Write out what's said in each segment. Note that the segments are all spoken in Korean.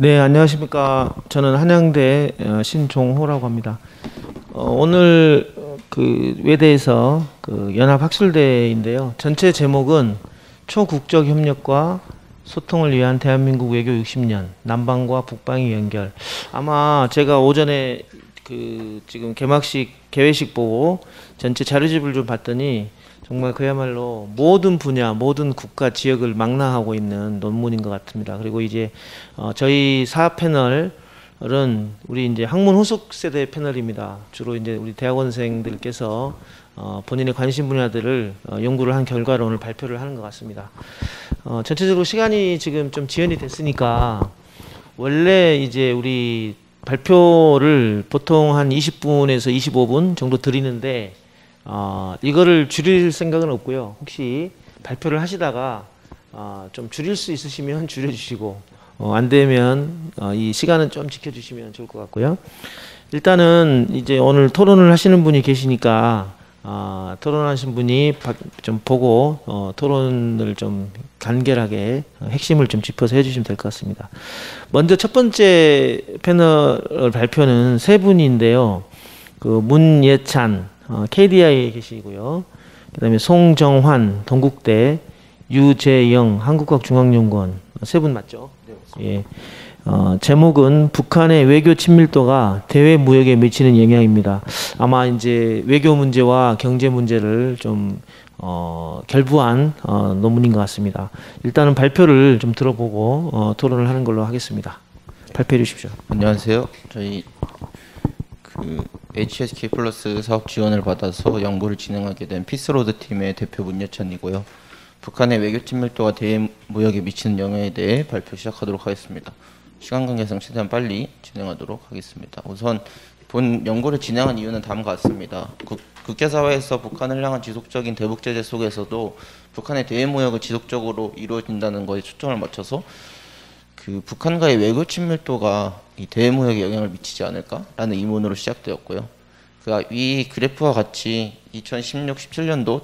네, 안녕하십니까. 저는 한양대 신종호라고 합니다. 오늘 그 외대에서 그 연합학술대인데요. 전체 제목은 초국적 협력과 소통을 위한 대한민국 외교 60년, 남방과 북방의 연결. 아마 제가 오전에 그 지금 개막식 개회식 보고 전체 자료집을 좀 봤더니 정말 그야말로 모든 분야, 모든 국가 지역을 망라하고 있는 논문인 것 같습니다. 그리고 이제 저희 사업 패널은 우리 이제 학문 후속 세대 패널입니다. 주로 이제 우리 대학원생들께서 본인의 관심 분야들을 연구를 한 결과를 오늘 발표를 하는 것 같습니다. 전체적으로 시간이 지금 좀 지연이 됐으니까 원래 이제 우리 발표를 보통 한 20분에서 25분 정도 드리는데 이거를 줄일 생각은 없고요. 혹시 발표를 하시다가 좀 줄일 수 있으시면 줄여주시고 안 되면 이 시간은 좀 지켜주시면 좋을 것 같고요. 일단은 이제 오늘 토론을 하시는 분이 계시니까 토론하신 분이 좀 보고 토론을 좀 간결하게 핵심을 좀 짚어서 해주시면 될 것 같습니다. 먼저 첫 번째 패널 발표는 세 분인데요. 그 문예찬 KDI에 계시고요. 그다음에 송정환 동국대, 유재영 한국과학중앙연구원 세 분 맞죠? 네. 예. 제목은 북한의 외교 친밀도가 대외 무역에 미치는 영향입니다. 아마 이제 외교 문제와 경제 문제를 좀 결부한 논문인 것 같습니다. 일단은 발표를 좀 들어보고 토론을 하는 걸로 하겠습니다. 발표해 주십시오. 안녕하세요. 저희 HSK 플러스 사업 지원을 받아서 연구를 진행하게 된 피스로드 팀의 대표 문예찬이고요. 북한의 외교 친밀도가 대외 무역에 미치는 영향에 대해 발표 시작하도록 하겠습니다. 시간 관계상 최대한 빨리 진행하도록 하겠습니다. 우선 본 연구를 진행한 이유는 다음과 같습니다. 국제사회에서 북한을 향한 지속적인 대북 제재 속에서도 북한의 대외 무역을 지속적으로 이루어진다는 것에 초점을 맞춰서 그 북한과의 외교 친밀도가 이 대외 무역에 영향을 미치지 않을까라는 의문으로 시작되었고요. 이 그래프와 같이 2016, 17년도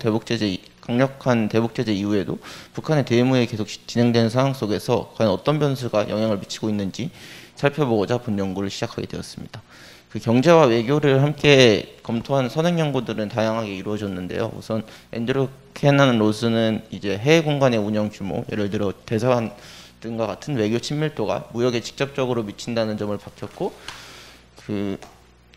강력한 대북 제재 이후에도 북한의 대외 무역이 계속 진행되는 상황 속에서 과연 어떤 변수가 영향을 미치고 있는지 살펴보고자 본 연구를 시작하게 되었습니다. 그 경제와 외교를 함께 검토한 선행 연구들은 다양하게 이루어졌는데요. 우선 앤드류 캐넌 로스는 이제 해외 공간의 운영 규모, 예를 들어 대사관 등과 같은 외교 친밀도가 무역에 직접적으로 미친다는 점을 밝혔고, 그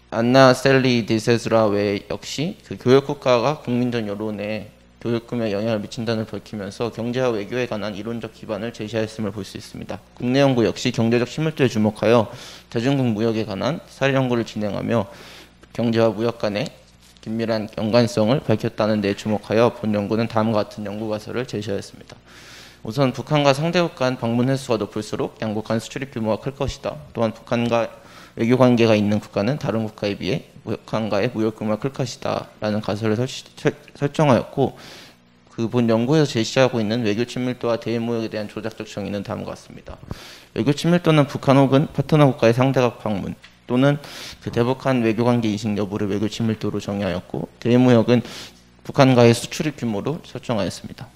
안나 셀리 디세즈라 외 역시 그 교역 국가가 국민적 여론에 교육금에 영향을 미친다는 밝히면서 경제와 외교에 관한 이론적 기반을 제시하였음을 볼 수 있습니다. 국내 연구 역시 경제적 친밀도에 주목하여 대중국 무역에 관한 사례 연구를 진행하며 경제와 무역 간의 긴밀한 연관성을 밝혔다는 데 주목하여 본 연구는 다음과 같은 연구 가설을 제시하였습니다. 우선 북한과 상대국 간 방문 횟수가 높을수록 양국 간 수출입 규모가 클 것이다. 또한 북한과 외교 관계가 있는 국가는 다른 국가에 비해 북한과의 무역 규모가 클 것이다 라는 가설을 설정하였고, 그 본 연구에서 제시하고 있는 외교 친밀도와 대외 무역에 대한 조작적 정의는 다음과 같습니다. 외교 친밀도는 북한 혹은 파트너 국가의 상대국 방문 또는 그 대북한 외교 관계 인식 여부를 외교 친밀도로 정의하였고, 대외 무역은 북한과의 수출입 규모로 설정하였습니다.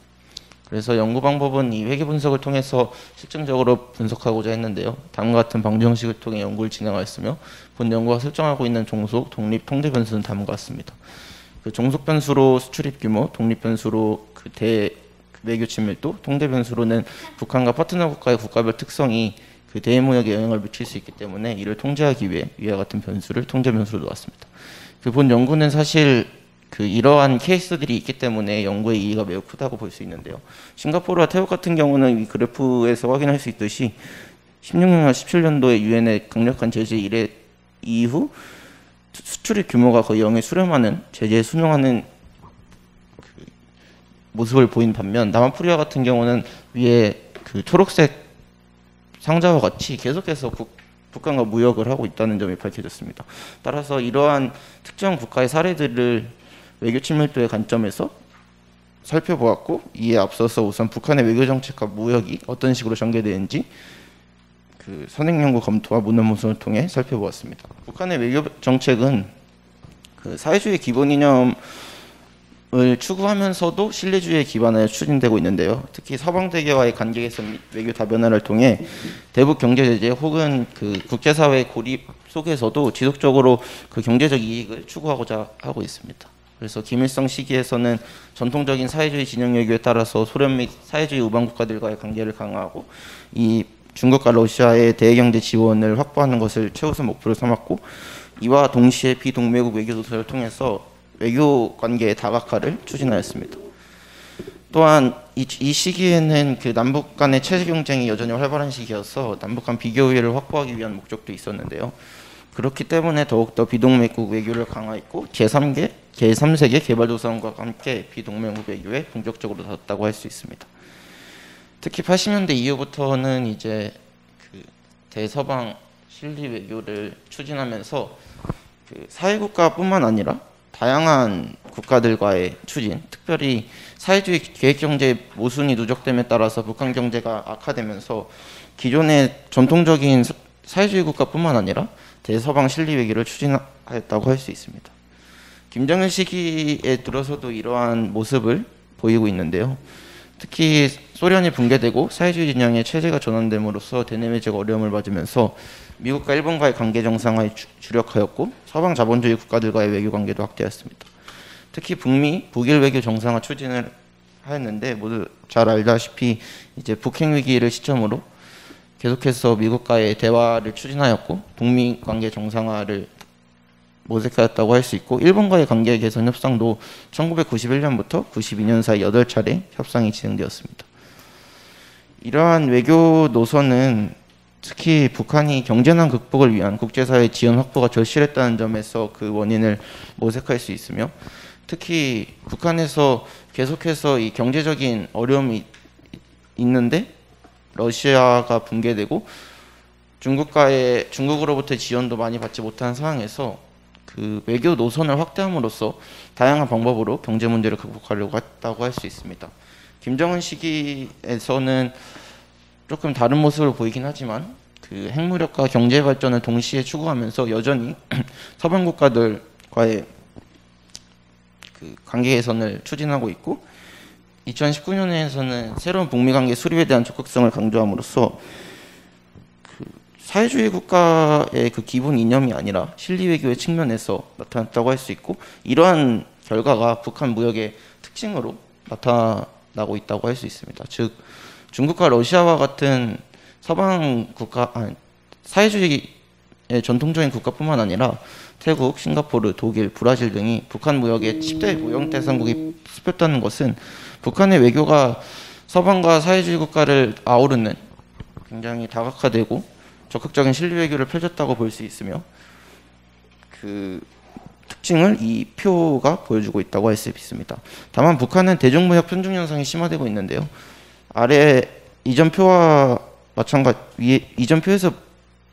그래서 연구 방법은 이 회계 분석을 통해서 실증적으로 분석하고자 했는데요. 다음과 같은 방정식을 통해 연구를 진행하였으며, 본 연구가 설정하고 있는 종속, 독립, 통제 변수는 다음과 같습니다. 그 종속 변수로 수출입 규모, 독립 변수로 외교 친밀도, 통제 변수로는 북한과 파트너 국가의 국가별 특성이 그 대외 무역에 영향을 미칠 수 있기 때문에 이를 통제하기 위해 위와 같은 변수를 통제 변수로 놓았습니다. 그 본 연구는 사실 이러한 케이스들이 있기 때문에 연구의 이의가 매우 크다고 볼 수 있는데요. 싱가포르와 태국 같은 경우는 이 그래프에서 확인할 수 있듯이 16년과 17년도에 유엔의 강력한 제재 이후 수출입 규모가 거의 0에 수렴하는, 제재에 순응하는 모습을 보인 반면, 남아프리카 같은 경우는 위에 그 초록색 상자와 같이 계속해서 북한과 무역을 하고 있다는 점이 밝혀졌습니다. 따라서 이러한 특정 국가의 사례들을 외교 친밀도의 관점에서 살펴보았고, 이에 앞서서 우선 북한의 외교 정책과 무역이 어떤 식으로 전개되는지 그 선행 연구 검토와 문헌문서를 통해 살펴보았습니다. 북한의 외교 정책은 그 사회주의 기본 이념을 을 추구하면서도 신뢰주의에 기반하여 추진되고 있는데요. 특히 서방세계와의 관계 개선 및 외교 다변화를 통해 대북 경제 제재 혹은 그 국제사회 고립 속에서도 지속적으로 그 경제적 이익을 추구하고자 하고 있습니다. 그래서 김일성 시기에서는 전통적인 사회주의 진영 외교에 따라서 소련 및 사회주의 우방 국가들과의 관계를 강화하고 이 중국과 러시아의 대외경제 지원을 확보하는 것을 최우선 목표로 삼았고, 이와 동시에 비동맹국 외교 노선을 통해서 외교 관계의 다각화를 추진하였습니다. 또한 이 시기에는 그 남북 간의 체제 경쟁이 여전히 활발한 시기여서 남북 간 비교 우위를 확보하기 위한 목적도 있었는데요. 그렇기 때문에 더욱더 비동맹국 외교를 강화했고 제3세계 개발도상국과 함께 비동맹국 외교에 본격적으로 나섰다고 할 수 있습니다. 특히 80년대 이후부터는 이제 그 대서방 실리 외교를 추진하면서 그 사회국가뿐만 아니라 다양한 국가들과의 추진, 특별히 사회주의 계획경제 모순이 누적됨에 따라서 북한 경제가 악화되면서 기존의 전통적인 사회주의 국가뿐만 아니라 대서방 실리 외교를 추진하였다고 할 수 있습니다. 김정일 시기에 들어서도 이러한 모습을 보이고 있는데요. 특히 소련이 붕괴되고 사회주의 진영의 체제가 전환됨으로써 대내외적 어려움을 맞으면서 미국과 일본과의 관계 정상화에 주력하였고, 서방 자본주의 국가들과의 외교 관계도 확대했습니다. 특히 북미, 북일 외교 정상화 추진을 하였는데, 모두 잘 알다시피 이제 북핵 위기를 시점으로 계속해서 미국과의 대화를 추진하였고, 북미 관계 정상화를 모색하였다고 할 수 있고, 일본과의 관계 개선 협상도 1991년부터 92년 사이 8차례 협상이 진행되었습니다. 이러한 외교 노선은 특히 북한이 경제난 극복을 위한 국제사회 지원 확보가 절실했다는 점에서 그 원인을 모색할 수 있으며, 특히 북한에서 계속해서 이 경제적인 어려움이 있는데 러시아가 붕괴되고 중국으로부터 지원도 많이 받지 못한 상황에서 그 외교 노선을 확대함으로써 다양한 방법으로 경제 문제를 극복하려고 했다고 할 수 있습니다. 김정은 시기에서는 조금 다른 모습을 보이긴 하지만 그 핵무력과 경제 발전을 동시에 추구하면서 여전히 서방 국가들과의 그 관계 개선을 추진하고 있고, 2019년에서는 새로운 북미 관계 수립에 대한 적극성을 강조함으로써 그 사회주의 국가의 그 기본 이념이 아니라 실리 외교의 측면에서 나타났다고 할 수 있고, 이러한 결과가 북한 무역의 특징으로 나타나고 있다고 할 수 있습니다. 즉 중국과 러시아와 같은 서방 국가, 사회주의의 전통적인 국가뿐만 아니라 태국, 싱가포르, 독일, 브라질 등이 북한 무역의 10대 무역 대상국이 뽑혔다는 것은 북한의 외교가 서방과 사회주의 국가를 아우르는 굉장히 다각화되고 적극적인 실리 외교를 펼쳤다고 볼 수 있으며, 그 특징을 이 표가 보여주고 있다고 할 수 있습니다. 다만 북한은 대중무역 편중 현상이 심화되고 있는데요. 아래 이전 표와 이전 표에서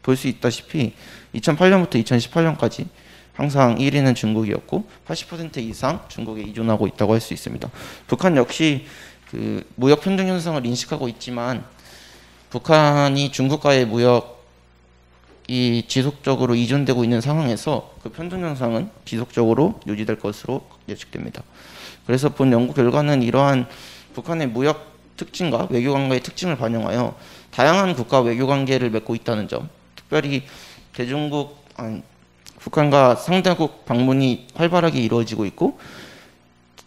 볼 수 있다시피 2008년부터 2018년까지 항상 1위는 중국이었고 80% 이상 중국에 의존하고 있다고 할 수 있습니다. 북한 역시 그 무역 편중 현상을 인식하고 있지만 북한이 중국과의 무역이 지속적으로 이존되고 있는 상황에서 그 편중 현상은 지속적으로 유지될 것으로 예측됩니다. 그래서 본 연구 결과는 이러한 북한의 무역 특징과 외교관계의 특징을 반영하여 다양한 국가 외교관계를 맺고 있다는 점, 특별히 북한과 상대국 방문이 활발하게 이루어지고 있고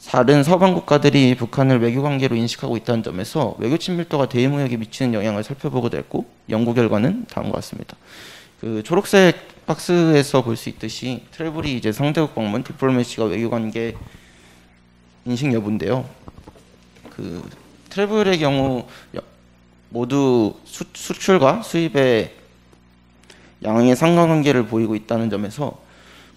다른 서방 국가들이 북한을 외교관계로 인식하고 있다는 점에서 외교 친밀도가 대외무역에 미치는 영향을 살펴보게 됐고, 연구 결과는 다음과 같습니다. 그 초록색 박스에서 볼 수 있듯이 트래블이 이제 상대국 방문, 디플로매시가 외교관계 인식 여부인데요. 그 트래블의 경우 모두 수출과 수입의 양의 상관관계를 보이고 있다는 점에서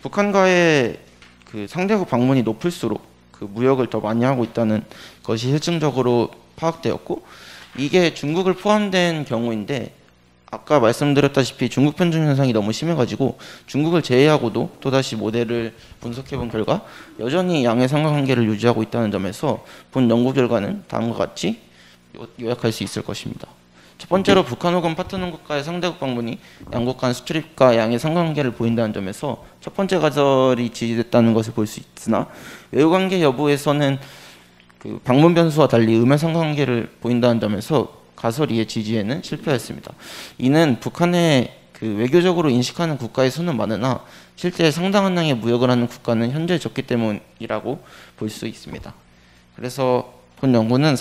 북한과의 그 상대국 방문이 높을수록 그 무역을 더 많이 하고 있다는 것이 실증적으로 파악되었고, 이게 중국을 포함된 경우인데 아까 말씀드렸다시피 중국 편중 현상이 너무 심해가지고 중국을 제외하고도 또다시 모델을 분석해본 결과 여전히 양의 상관관계를 유지하고 있다는 점에서 본 연구 결과는 다음과 같이 요약할 수 있을 것입니다. 첫 번째로 북한 혹은 파트너 국가의 상대국 방문이 양국 간 수출입과 양의 상관관계를 보인다는 점에서 첫 번째 가설이 지지됐다는 것을 볼 수 있으나 외교관계 여부에서는 그 방문 변수와 달리 음해 상관관계를 보인다는 점에서 가설 2의 지지에는 실패했습니다. 이는 북한의 그 외교적으로 인식하는 국가의 수는 많으나 실제 상당한 양의 무역을 하는 국가는 현재 적기 때문이라고 볼 수 있습니다. 그래서 본 연구는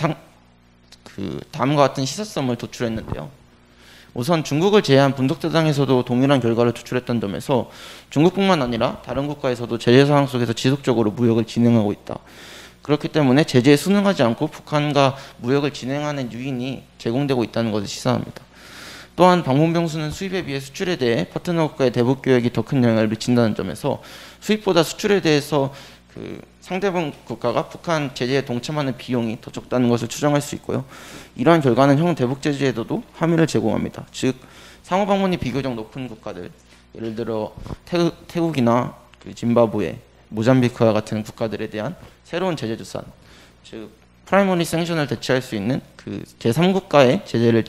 다음과 같은 시사점을 도출했는데요. 우선 중국을 제외한 분석대상에서도 동일한 결과를 도출했던 점에서 중국뿐만 아니라 다른 국가에서도 제재 상황 속에서 지속적으로 무역을 진행하고 있다. 그렇기 때문에 제재에 순응하지 않고 북한과 무역을 진행하는 요인이 제공되고 있다는 것을 시사합니다. 또한 방문 병수는 수입에 비해 수출에 대해 파트너 국가의 대북 교역이 더 큰 영향을 미친다는 점에서 수입보다 수출에 대해서 그 상대방 국가가 북한 제재에 동참하는 비용이 더 적다는 것을 추정할 수 있고요. 이러한 결과는 형 대북 제재에도 함의를 제공합니다. 즉 상호 방문이 비교적 높은 국가들, 예를 들어 태국이나 그 짐바브웨, 모잠비크와 같은 국가들에 대한 새로운 제재 주산, 즉 프라이머리 생션을 대체할 수 있는 그 제3국가의 제재를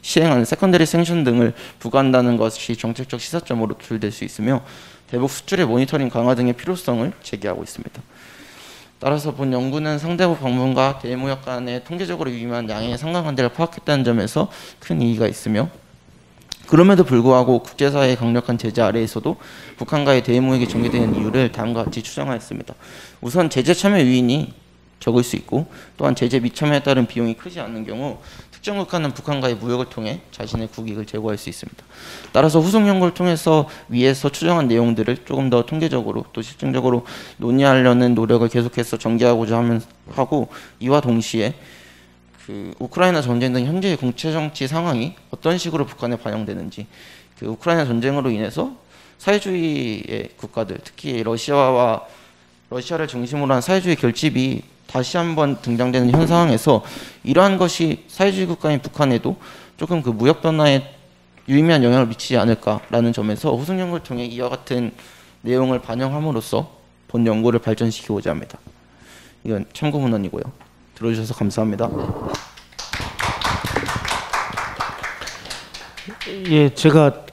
시행하는 세컨더리 생션 등을 부과한다는 것이 정책적 시사점으로 도출될 수 있으며 대북 수출의 모니터링 강화 등의 필요성을 제기하고 있습니다. 따라서 본 연구는 상대국 방문과 대무역 간의 통계적으로 유의미한 양의 상관관계를 파악했다는 점에서 큰 의의가 있으며 그럼에도 불구하고 국제사회의 강력한 제재 아래에서도 북한과의 대무역이 전개되는 이유를 다음과 같이 추정하였습니다. 우선 제재 참여 요인이 적을 수 있고 또한 제재 미참여에 따른 비용이 크지 않은 경우 특정 국가는 북한과의 무역을 통해 자신의 국익을 제고할 수 있습니다. 따라서 후속 연구를 통해서 위에서 추정한 내용들을 조금 더 통계적으로 또 실증적으로 논의하려는 노력을 계속해서 전개하고자 하고 이와 동시에 그 우크라이나 전쟁 등 현재의 국제 정치 상황이 어떤 식으로 북한에 반영되는지 그 우크라이나 전쟁으로 인해서 사회주의의 국가들 특히 러시아를 중심으로 한 사회주의 결집이 다시 한번 등장되는 현 상황에서 이러한 것이 사회주의 국가인 북한에도 조금 그 무역 변화에 유의미한 영향을 미치지 않을까라는 점에서 후속 연구를 통해 이와 같은 내용을 반영함으로써 본 연구를 발전시키고자 합니다. 이건 참고 문헌이고요. 들어주셔서 감사합니다. 예, 제가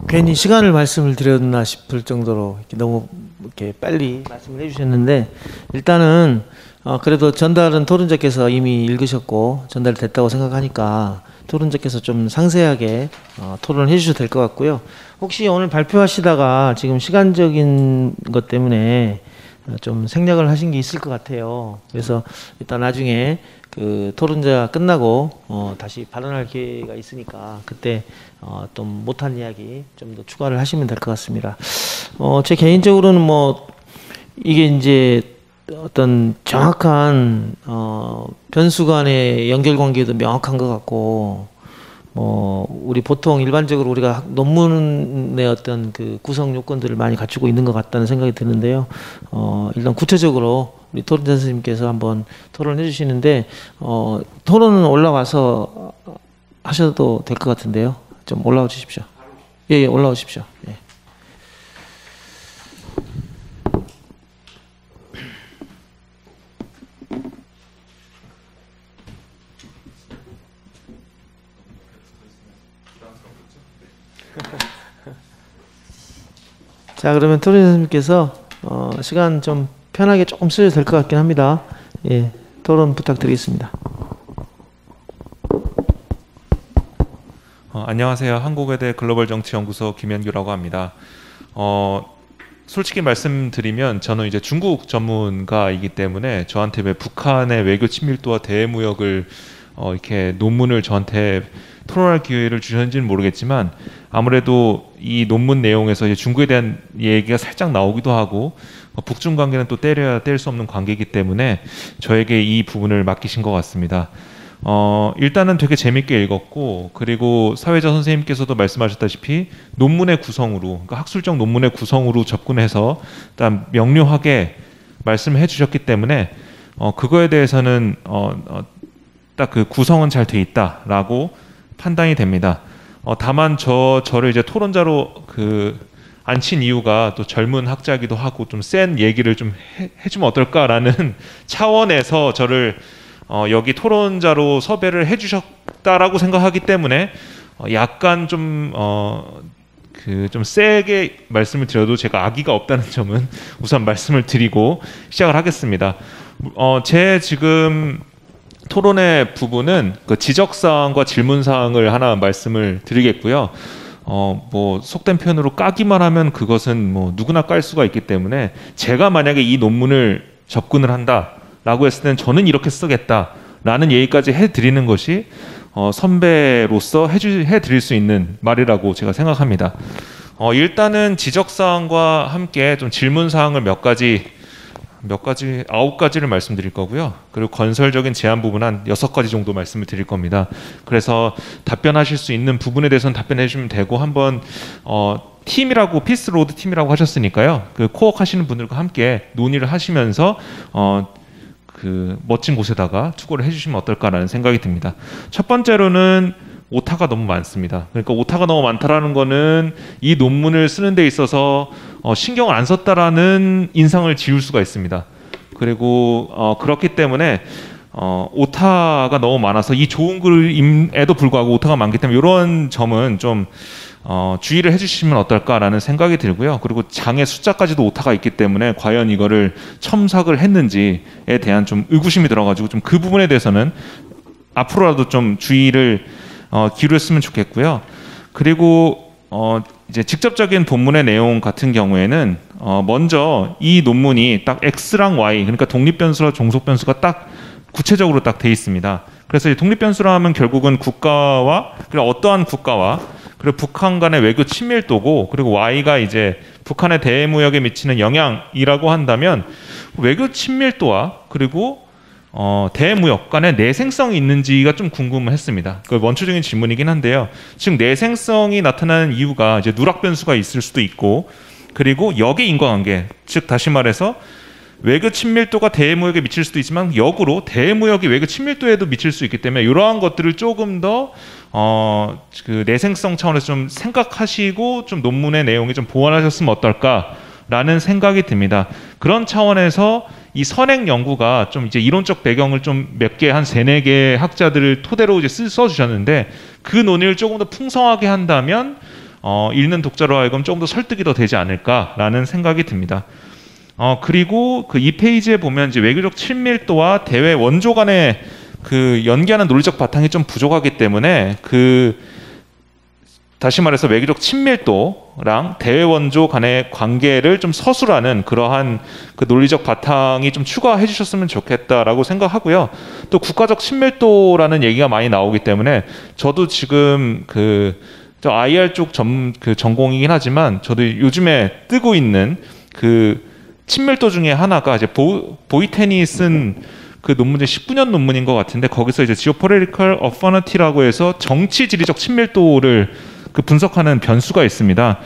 괜히 시간을 말씀을 드렸나 싶을 정도로 이렇게 너무 이렇게 빨리 말씀을 해주셨는데 일단은 그래도 전달은 토론자께서 이미 읽으셨고 전달됐다고 생각하니까 토론자께서 좀 상세하게 토론을 해주셔도 될 것 같고요. 혹시 오늘 발표하시다가 지금 시간적인 것 때문에 좀 생략을 하신 게 있을 것 같아요. 그래서 일단 나중에 그 토론자 끝나고 다시 발언할 기회가 있으니까 그때 좀 못한 이야기 좀 더 추가를 하시면 될 것 같습니다. 제 개인적으로는 뭐 이게 이제 어떤 정확한 변수 간의 연결관계도 명확한 것 같고 우리 보통 일반적으로 우리가 논문의 어떤 그 구성 요건들을 많이 갖추고 있는 것 같다는 생각이 드는데요. 일단 구체적으로 우리 토론자 선생님께서 한번 토론해 주시는데 토론은 올라와서 하셔도 될 것 같은데요. 좀 올라와 주십시오. 예, 올라오십시오. 예. 자, 그러면 토론 선생님께서 시간 좀 편하게 조금 쓰셔도 될 것 같긴 합니다. 예, 토론 부탁드리겠습니다. 안녕하세요. 한국외대 글로벌정치연구소 김현규라고 합니다. 솔직히 말씀드리면 저는 이제 중국 전문가이기 때문에 저한테 왜 북한의 외교 친밀도와 대무역을 이렇게 논문을 저한테 토론할 기회를 주셨는지는 모르겠지만 아무래도 이 논문 내용에서 이제 중국에 대한 얘기가 살짝 나오기도 하고 북중 관계는 또 떼려야 뗄 수 없는 관계이기 때문에 저에게 이 부분을 맡기신 것 같습니다. 일단은 되게 재밌게 읽었고 그리고 사회자 선생님께서도 말씀하셨다시피 논문의 구성으로 그러니까 학술적 논문의 구성으로 접근해서 일단 명료하게 말씀해 주셨기 때문에 그거에 대해서는 딱 그 구성은 잘 돼 있다라고 판단이 됩니다. 다만 저를 이제 토론자로 앉힌 이유가 또 젊은 학자이기도 하고 좀 센 얘기를 좀 해주면 어떨까라는 차원에서 저를 여기 토론자로 섭외를 해주셨기 있다라고 생각하기 때문에 약간 좀 좀 세게 말씀을 드려도 제가 악의가 없다는 점은 우선 말씀을 드리고 시작을 하겠습니다. 제 지금 토론의 부분은 그 지적사항과 질문사항을 하나 말씀을 드리겠고요. 뭐 속된 표현으로 까기만 하면 그것은 뭐 누구나 깔 수가 있기 때문에 제가 만약에 이 논문을 접근을 한다라고 했을 때는 저는 이렇게 쓰겠다라는 얘기까지 해드리는 것이 선배로서 해드릴 수 있는 말이라고 제가 생각합니다. 일단은 지적사항과 함께 좀 질문사항을 몇 가지 9가지를 말씀드릴 거고요. 그리고 건설적인 제안 부분 한 6가지 정도 말씀을 드릴 겁니다. 그래서 답변하실 수 있는 부분에 대해서는 답변해 주시면 되고, 한번 팀이라고, 피스로드 팀이라고 하셨으니까요. 그 코어 하시는 분들과 함께 논의를 하시면서 그 멋진 곳에다가 투고를 해주시면 어떨까라는 생각이 듭니다. 첫 번째로는 오타가 너무 많습니다. 그러니까 오타가 너무 많다라는 거는 이 논문을 쓰는 데 있어서 신경을 안 썼다라는 인상을 지울 수가 있습니다. 그리고 그렇기 때문에 오타가 너무 많아서 이 좋은 글임에도 불구하고 오타가 많기 때문에 이런 점은 좀 주의를 해주시면 어떨까라는 생각이 들고요. 그리고 장의 숫자까지도 오타가 있기 때문에 과연 이거를 첨삭을 했는지에 대한 좀 의구심이 들어가지고 좀 그 부분에 대해서는 앞으로라도 좀 주의를 기울였으면 좋겠고요. 그리고 이제 직접적인 본문의 내용 같은 경우에는 먼저 이 논문이 딱 X랑 Y, 그러니까 독립변수와 종속변수가 딱 구체적으로 딱 돼 있습니다. 그래서 독립변수라 하면 결국은 국가와, 그리고 어떠한 국가와 그리고 북한 간의 외교 친밀도고, 그리고 Y가 이제 북한의 대무역에 미치는 영향이라고 한다면 외교 친밀도와 그리고 대무역 간의 내생성이 있는지가 좀 궁금했습니다. 그 원초적인 질문이긴 한데요. 즉 내생성이 나타나는 이유가 이제 누락 변수가 있을 수도 있고, 그리고 역의 인과관계, 즉 다시 말해서 외교 친밀도가 대무역에 미칠 수도 있지만 역으로 대무역이 외교 친밀도에도 미칠 수 있기 때문에 이러한 것들을 조금 더 그 내생성 차원에서 좀 생각하시고 좀 논문의 내용에 좀 보완하셨으면 어떨까라는 생각이 듭니다. 그런 차원에서 이 선행 연구가 좀 이제 이론적 배경을 좀 몇 개, 한 3-4개 학자들을 토대로 이제 써주셨는데, 그 논의를 조금 더 풍성하게 한다면 읽는 독자로 하여금 조금 더 설득이 더 되지 않을까라는 생각이 듭니다. 그리고 그 2페이지에 보면 이제 외교적 친밀도와 대외 원조 간의 그 연계하는 논리적 바탕이 좀 부족하기 때문에 다시 말해서 외교적 친밀도랑 대외 원조 간의 관계를 좀 서술하는 그러한 그 논리적 바탕이 좀 추가해 주셨으면 좋겠다라고 생각하고요. 또 국가적 친밀도라는 얘기가 많이 나오기 때문에 저도 지금 저 IR 쪽 전공이긴 하지만 저도 요즘에 뜨고 있는 그 친밀도 중에 하나가 이제 보이텐이 쓴 그 논문, 19년 논문인 것 같은데, 거기서 이제 Geopolitical Affinity라고 해서 정치 지리적 친밀도를 분석하는 변수가 있습니다.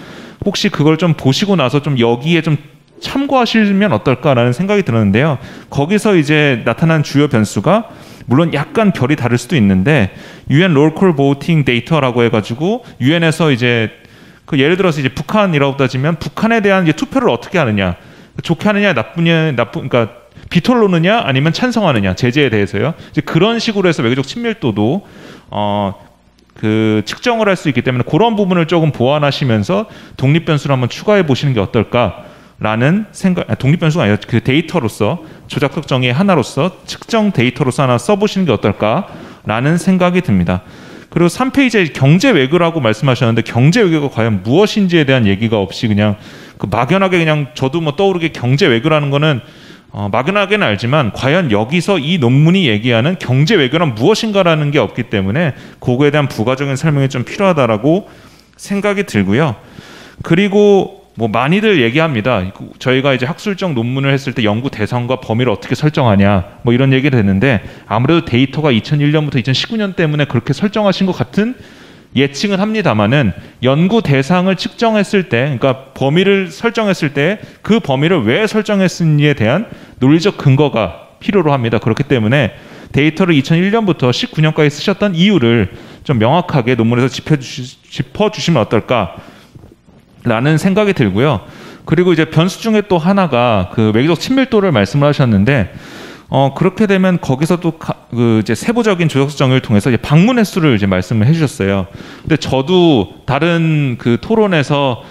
혹시 그걸 좀 보시고 나서 좀 여기에 좀 참고하시면 어떨까라는 생각이 들었는데요. 거기서 이제 나타난 주요 변수가 물론 약간 결이 다를 수도 있는데 UN Local Voting Data라고 해가지고 UN에서 이제 예를 들어서 이제 북한이라고 따지면 북한에 대한 이제 투표를 어떻게 하느냐, 좋게 하느냐, 그러니까 비토론느냐 아니면 찬성하느냐, 제재에 대해서요. 이제 그런 식으로 해서 외교적 친밀도도 측정을 할 수 있기 때문에 그런 부분을 조금 보완하시면서 독립 변수를 한번 추가해 보시는 게 어떨까라는 생각. 독립 변수가 아니라 그 데이터로서, 조작 특정의 하나로서 측정 데이터로서 하나 써보시는 게 어떨까라는 생각이 듭니다. 그리고 3페이지에 경제 외교라고 말씀하셨는데, 경제 외교가 과연 무엇인지에 대한 얘기가 없이 그냥 막연하게 그냥 저도 뭐 떠오르게 경제 외교라는 거는 막연하게는 알지만 과연 여기서 이 논문이 얘기하는 경제 외교란 무엇인가라는 게 없기 때문에 그거에 대한 부가적인 설명이 좀 필요하다라고 생각이 들고요. 그리고 뭐 많이들 얘기합니다. 저희가 이제 학술적 논문을 했을 때 연구 대상과 범위를 어떻게 설정하냐, 뭐 이런 얘기를 했는데, 아무래도 데이터가 2001년부터 2019년 때문에 그렇게 설정하신 것 같은 예측은 합니다만은, 연구 대상을 측정했을 때, 그러니까 범위를 설정했을 때 그 범위를 왜 설정했는지에 대한 논리적 근거가 필요로 합니다. 그렇기 때문에 데이터를 2001년부터 19년까지 쓰셨던 이유를 좀 명확하게 논문에서 짚어주시면 어떨까라는 생각이 들고요. 그리고 이제 변수 중에 또 하나가 그 외교적 친밀도를 말씀을 하셨는데, 그렇게 되면 거기서 또 그 이제 세부적인 조작수 정의를 통해서 이제 방문 횟수를 이제 말씀을 해주셨어요. 근데 저도 다른 그 토론에서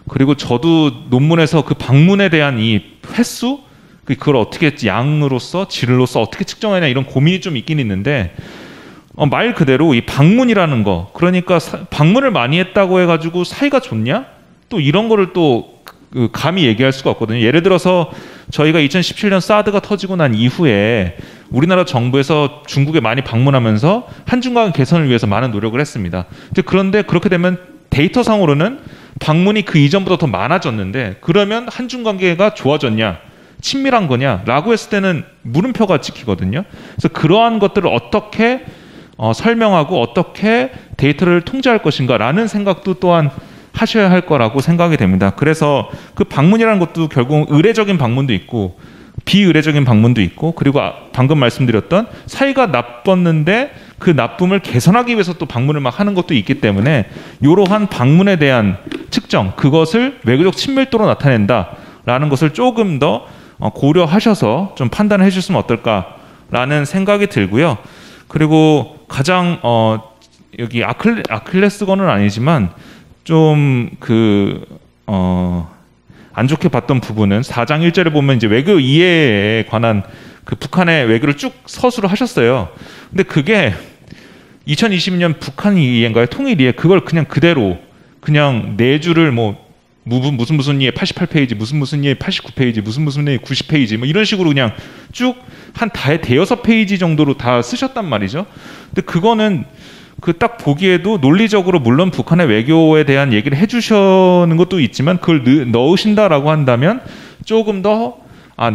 그리고 저도 논문에서 그 방문에 대한 이 횟수 그걸 어떻게 양으로서 질로서 어떻게 측정하냐 이런 고민이 좀 있긴 있는데 말 그대로 이 방문이라는 거 그러니까 방문을 많이 했다고 해가지고 사이가 좋냐? 또 이런 거를 또 감히 얘기할 수가 없거든요. 예를 들어서 저희가 2017년 사드가 터지고 난 이후에 우리나라 정부에서 중국에 많이 방문하면서 한중 관계 개선을 위해서 많은 노력을 했습니다. 그런데 그렇게 되면 데이터상으로는 방문이 그 이전보다 더 많아졌는데 그러면 한중 관계가 좋아졌냐? 친밀한 거냐? 라고 했을 때는 물음표가 찍히거든요. 그래서 그러한 것들을 어떻게 설명하고 어떻게 데이터를 통제할 것인가 라는 생각도 또한 하셔야 할 거라고 생각이 됩니다. 그래서 그 방문이라는 것도 결국 의례적인 방문도 있고 비의례적인 방문도 있고 그리고 방금 말씀드렸던 사이가 나빴는데 그 나쁨을 개선하기 위해서 또 방문을 막 하는 것도 있기 때문에 이러한 방문에 대한 측정 그것을 외교적 친밀도로 나타낸다라는 것을 조금 더 고려하셔서 좀 판단해 주셨으면 어떨까라는 생각이 들고요. 그리고 가장 여기 아킬레스건은 아니지만 좀 안 좋게 봤던 부분은 4장 1절에 보면 이제 외교 이해에 관한 그 북한의 외교를 쭉 서술을 하셨어요. 근데 그게 2020년 북한 이해인가요? 통일 이해 그걸 그냥 그대로 그냥 네 줄을 뭐 무슨 이해 88페이지 무슨 이해 89페이지 무슨 이해 90페이지 뭐 이런 식으로 그냥 쭉 한 대여섯 페이지 정도로 다 쓰셨단 말이죠. 근데 그거는 그 딱 보기에도 논리적으로 물론 북한의 외교에 대한 얘기를 해주시는 것도 있지만 그걸 넣으신다라고 한다면 조금 더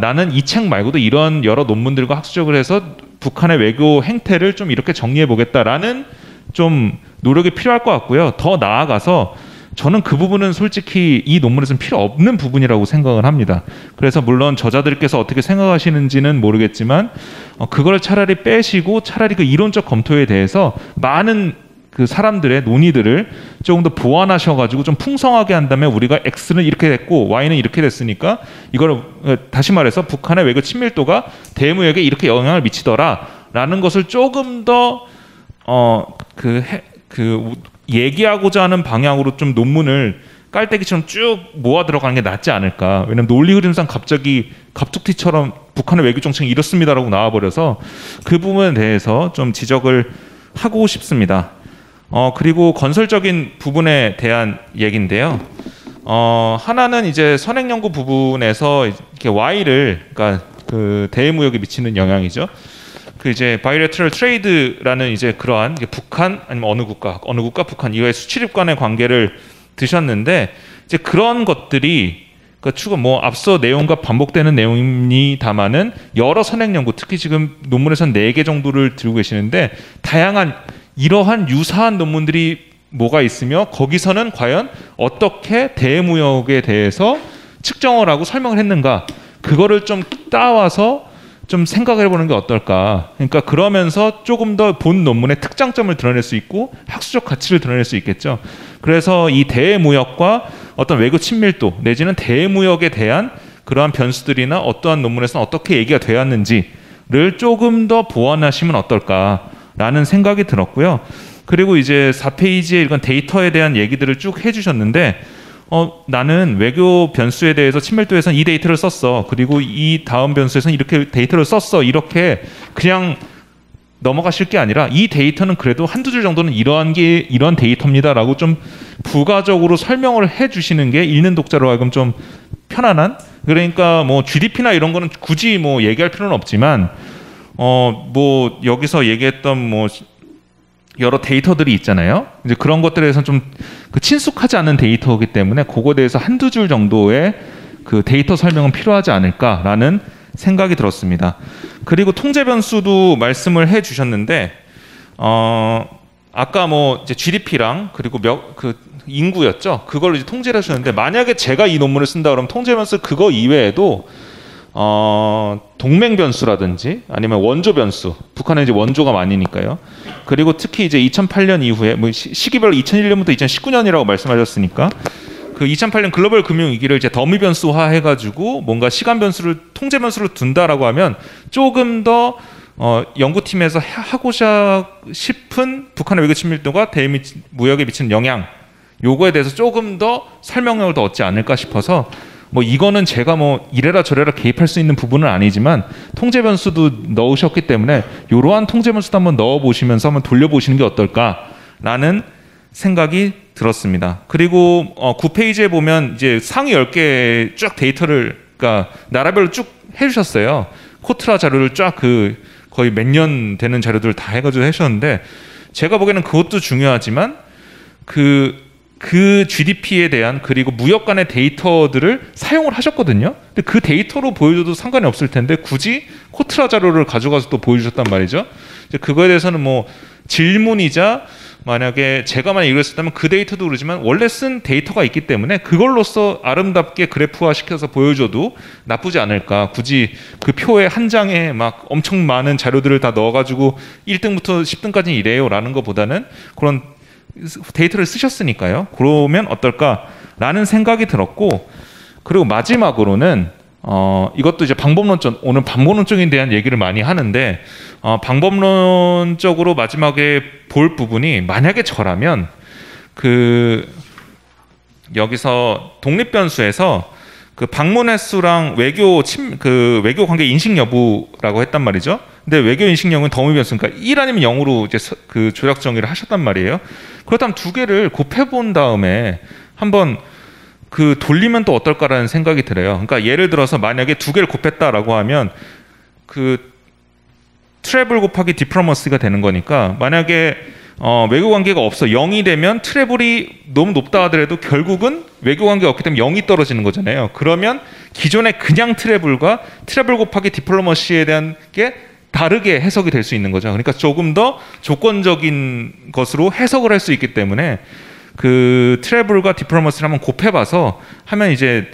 나는 이 책 말고도 이런 여러 논문들과 학술적으로 해서 북한의 외교 행태를 좀 이렇게 정리해 보겠다라는 좀 노력이 필요할 것 같고요. 더 나아가서 저는 그 부분은 솔직히 이 논문에서는 필요 없는 부분이라고 생각을 합니다. 그래서 물론 저자들께서 어떻게 생각하시는지는 모르겠지만 그걸 차라리 빼시고 차라리 그 이론적 검토에 대해서 많은 그 사람들의 논의들을 조금 더 보완하셔가지고 좀 풍성하게 한다면 우리가 X는 이렇게 됐고 Y는 이렇게 됐으니까 이걸 다시 말해서 북한의 외교 친밀도가 대무역에 이렇게 영향을 미치더라라는 것을 조금 더 얘기하고자 하는 방향으로 좀 논문을 깔때기처럼 쭉 모아 들어가는 게 낫지 않을까. 왜냐면 논리 흐름상 갑자기 갑툭튀처럼 북한의 외교 정책이 이렇습니다라고 나와버려서 그 부분에 대해서 좀 지적을 하고 싶습니다. 그리고 건설적인 부분에 대한 얘기인데요. 하나는 이제 선행연구 부분에서 이렇게 Y를 그러니까 그 대무역에 미치는 영향이죠. 그 이제 바이래터럴 트레이드라는 이제 그러한 북한 아니면 어느 국가 북한 이외의 수출입 간의 관계를 드셨는데 이제 그런 것들이 그러니까 뭐 앞서 내용과 반복되는 내용입니다만은 여러 선행 연구 특히 지금 논문에서는 4개 정도를 들고 계시는데 다양한 이러한 유사한 논문들이 뭐가 있으며 거기서는 과연 어떻게 대무역에 대해서 측정을 하고 설명을 했는가 그거를 좀 따와서 좀 생각을 해보는 게 어떨까. 그러니까 그러면서 조금 더 본 논문의 특장점을 드러낼 수 있고 학술적 가치를 드러낼 수 있겠죠. 그래서 이 대무역과 어떤 외교 친밀도 내지는 대무역에 대한 그러한 변수들이나 어떠한 논문에서는 어떻게 얘기가 되었는지를 조금 더 보완하시면 어떨까라는 생각이 들었고요. 그리고 이제 4페이지에 이런 데이터에 대한 얘기들을 쭉 해주셨는데 나는 외교 변수에 대해서 친밀도에서는 이 데이터를 썼어. 그리고 이 다음 변수에서는 이렇게 데이터를 썼어. 이렇게 그냥 넘어가실 게 아니라 이 데이터는 그래도 한두 줄 정도는 이러한 데이터입니다라고 좀 부가적으로 설명을 해주시는 게 읽는 독자로 하여금 좀 편안한. 그러니까 뭐 GDP나 이런 거는 굳이 뭐 얘기할 필요는 없지만 뭐 여기서 얘기했던 뭐 여러 데이터들이 있잖아요. 이제 그런 것들에 대해서는 좀 그 친숙하지 않은 데이터이기 때문에 그거에 대해서 한두 줄 정도의 그 데이터 설명은 필요하지 않을까라는 생각이 들었습니다. 그리고 통제 변수도 말씀을 해주셨는데 아까 뭐 이제 GDP랑 그리고 그 인구였죠. 그걸 이제 통제를 하셨는데 만약에 제가 이 논문을 쓴다 그러면 통제 변수 그거 이외에도 동맹 변수라든지 아니면 원조 변수, 북한은 이제 원조가 많으니까요. 그리고 특히 이제 2008년 이후에 뭐 시기별로 2001년부터 2019년이라고 말씀하셨으니까 그 2008년 글로벌 금융 위기를 이제 더미 변수화 해가지고 뭔가 시간 변수를 통제 변수로 둔다라고 하면 조금 더 연구팀에서 하고자 싶은 북한의 외교 친밀도가 대미 무역에 미치는 영향 요거에 대해서 조금 더 설명을 더 얻지 않을까 싶어서 뭐 이거는 제가 뭐 이래라 저래라 개입할 수 있는 부분은 아니지만 통제 변수도 넣으셨기 때문에 이러한 통제 변수도 한번 넣어보시면서 한번 돌려보시는 게 어떨까라는 생각이 들었습니다. 그리고 9페이지에 보면 이제 상위 10개 쭉 데이터를 그러니까 나라별로 쭉 해주셨어요. 코트라 자료를 쫙 거의 몇 년 되는 자료들을 다 해가지고 해주셨는데 제가 보기에는 그것도 중요하지만 그 GDP에 대한 그리고 무역 간의 데이터들을 사용을 하셨거든요. 근데 그 데이터로 보여줘도 상관이 없을 텐데 굳이 코트라 자료를 가져가서 또 보여주셨단 말이죠. 이제 그거에 대해서는 뭐 질문이자 만약에 제가 만약 이랬었다면 그 데이터도 그러지만 원래 쓴 데이터가 있기 때문에 그걸로써 아름답게 그래프화 시켜서 보여줘도 나쁘지 않을까. 굳이 그 표에 한 장에 막 엄청 많은 자료들을 다 넣어가지고 1등부터 10등까지 이래요 라는 것보다는 그런 데이터를 쓰셨으니까요. 그러면 어떨까라는 생각이 들었고 그리고 마지막으로는 이것도 이제 오늘 방법론적인 대한 얘기를 많이 하는데 방법론적으로 마지막에 볼 부분이 만약에 저라면 여기서 독립변수에서 그 방문 횟수랑 외교 관계 인식 여부라고 했단 말이죠. 근데 외교 인식 여부는 더미 변수, 그러니까 1 아니면 0으로 이제 그 조작 정의를 하셨단 말이에요. 그렇다면 두 개를 곱해본 다음에 한번 돌리면 또 어떨까라는 생각이 들어요. 그러니까 예를 들어서 만약에 두 개를 곱했다라고 하면 트래블 곱하기 디플로머시가 되는 거니까 만약에 외교 관계가 없어 0이 되면 트래블이 너무 높다 하더라도 결국은 외교 관계가 없기 때문에 0이 떨어지는 거잖아요. 그러면 기존의 그냥 트래블과 트래블 곱하기 디플로머시에 대한 게 다르게 해석이 될 수 있는 거죠. 그러니까 조금 더 조건적인 것으로 해석을 할 수 있기 때문에 트래블과 디플로머시를 한번 곱해봐서 하면 이제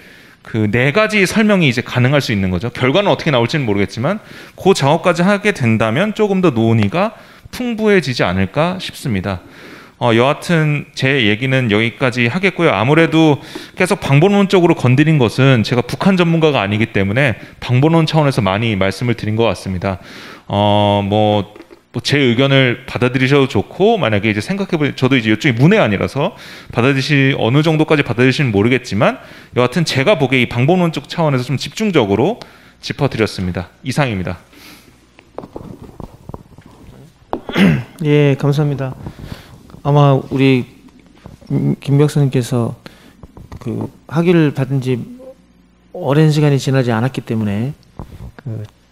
네 가지 설명이 이제 가능할 수 있는 거죠. 결과는 어떻게 나올지는 모르겠지만 그 작업까지 하게 된다면 조금 더 논의가 풍부해지지 않을까 싶습니다. 여하튼 제 얘기는 여기까지 하겠고요. 아무래도 계속 방법론적으로 건드린 것은 제가 북한 전문가가 아니기 때문에 방법론 차원에서 많이 말씀을 드린 것 같습니다. 제 의견을 받아들이셔도 좋고 만약에 이제 생각해보면 저도 이제 이쪽이 문외한이라서 어느 정도까지 받아들이시는 모르겠지만 여하튼 제가 보기에 이 방법론적 차원에서 좀 집중적으로 짚어드렸습니다. 이상입니다. 예, 감사합니다. 아마 우리 김 박사님께서 학위를 받은 지 오랜 시간이 지나지 않았기 때문에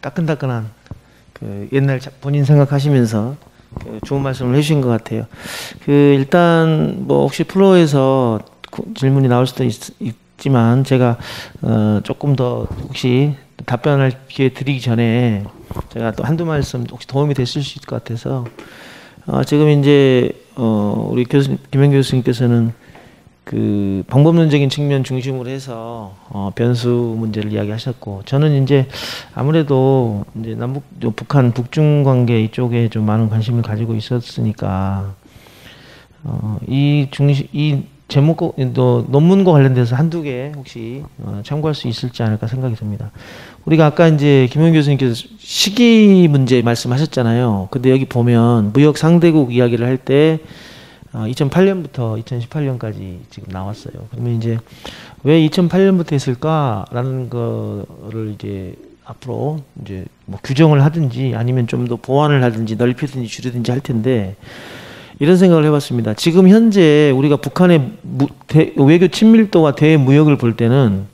따끈따끈한 옛날 본인 생각하시면서 좋은 말씀을 해주신 것 같아요. 일단 뭐 혹시 플로어에서 질문이 나올 수도 있지만 제가 조금 더 혹시 답변할 기회 드리기 전에 제가 또 한두 말씀 혹시 도움이 됐을 수 있을 것 같아서 지금 이제 우리 김현 교수님께서는 방법론적인 측면 중심으로 해서 변수 문제를 이야기하셨고 저는 이제 아무래도 이제 북한 북중 관계 이쪽에 좀 많은 관심을 가지고 있었으니까 이 제목 논문과 관련돼서 한두 개 혹시 참고할 수 있을지 않을까 생각이 듭니다. 우리가 아까 이제 김현 교수님께서 시기 문제 말씀하셨잖아요. 근데 여기 보면 무역 상대국 이야기를 할 때 2008년부터 2018년까지 지금 나왔어요. 그러면 이제 왜 2008년부터 했을까라는 거를 이제 앞으로 이제 뭐 규정을 하든지 아니면 좀 더 보완을 하든지 넓히든지 줄이든지 할 텐데 이런 생각을 해봤습니다. 지금 현재 우리가 북한의 외교 친밀도와 대무역을 볼 때는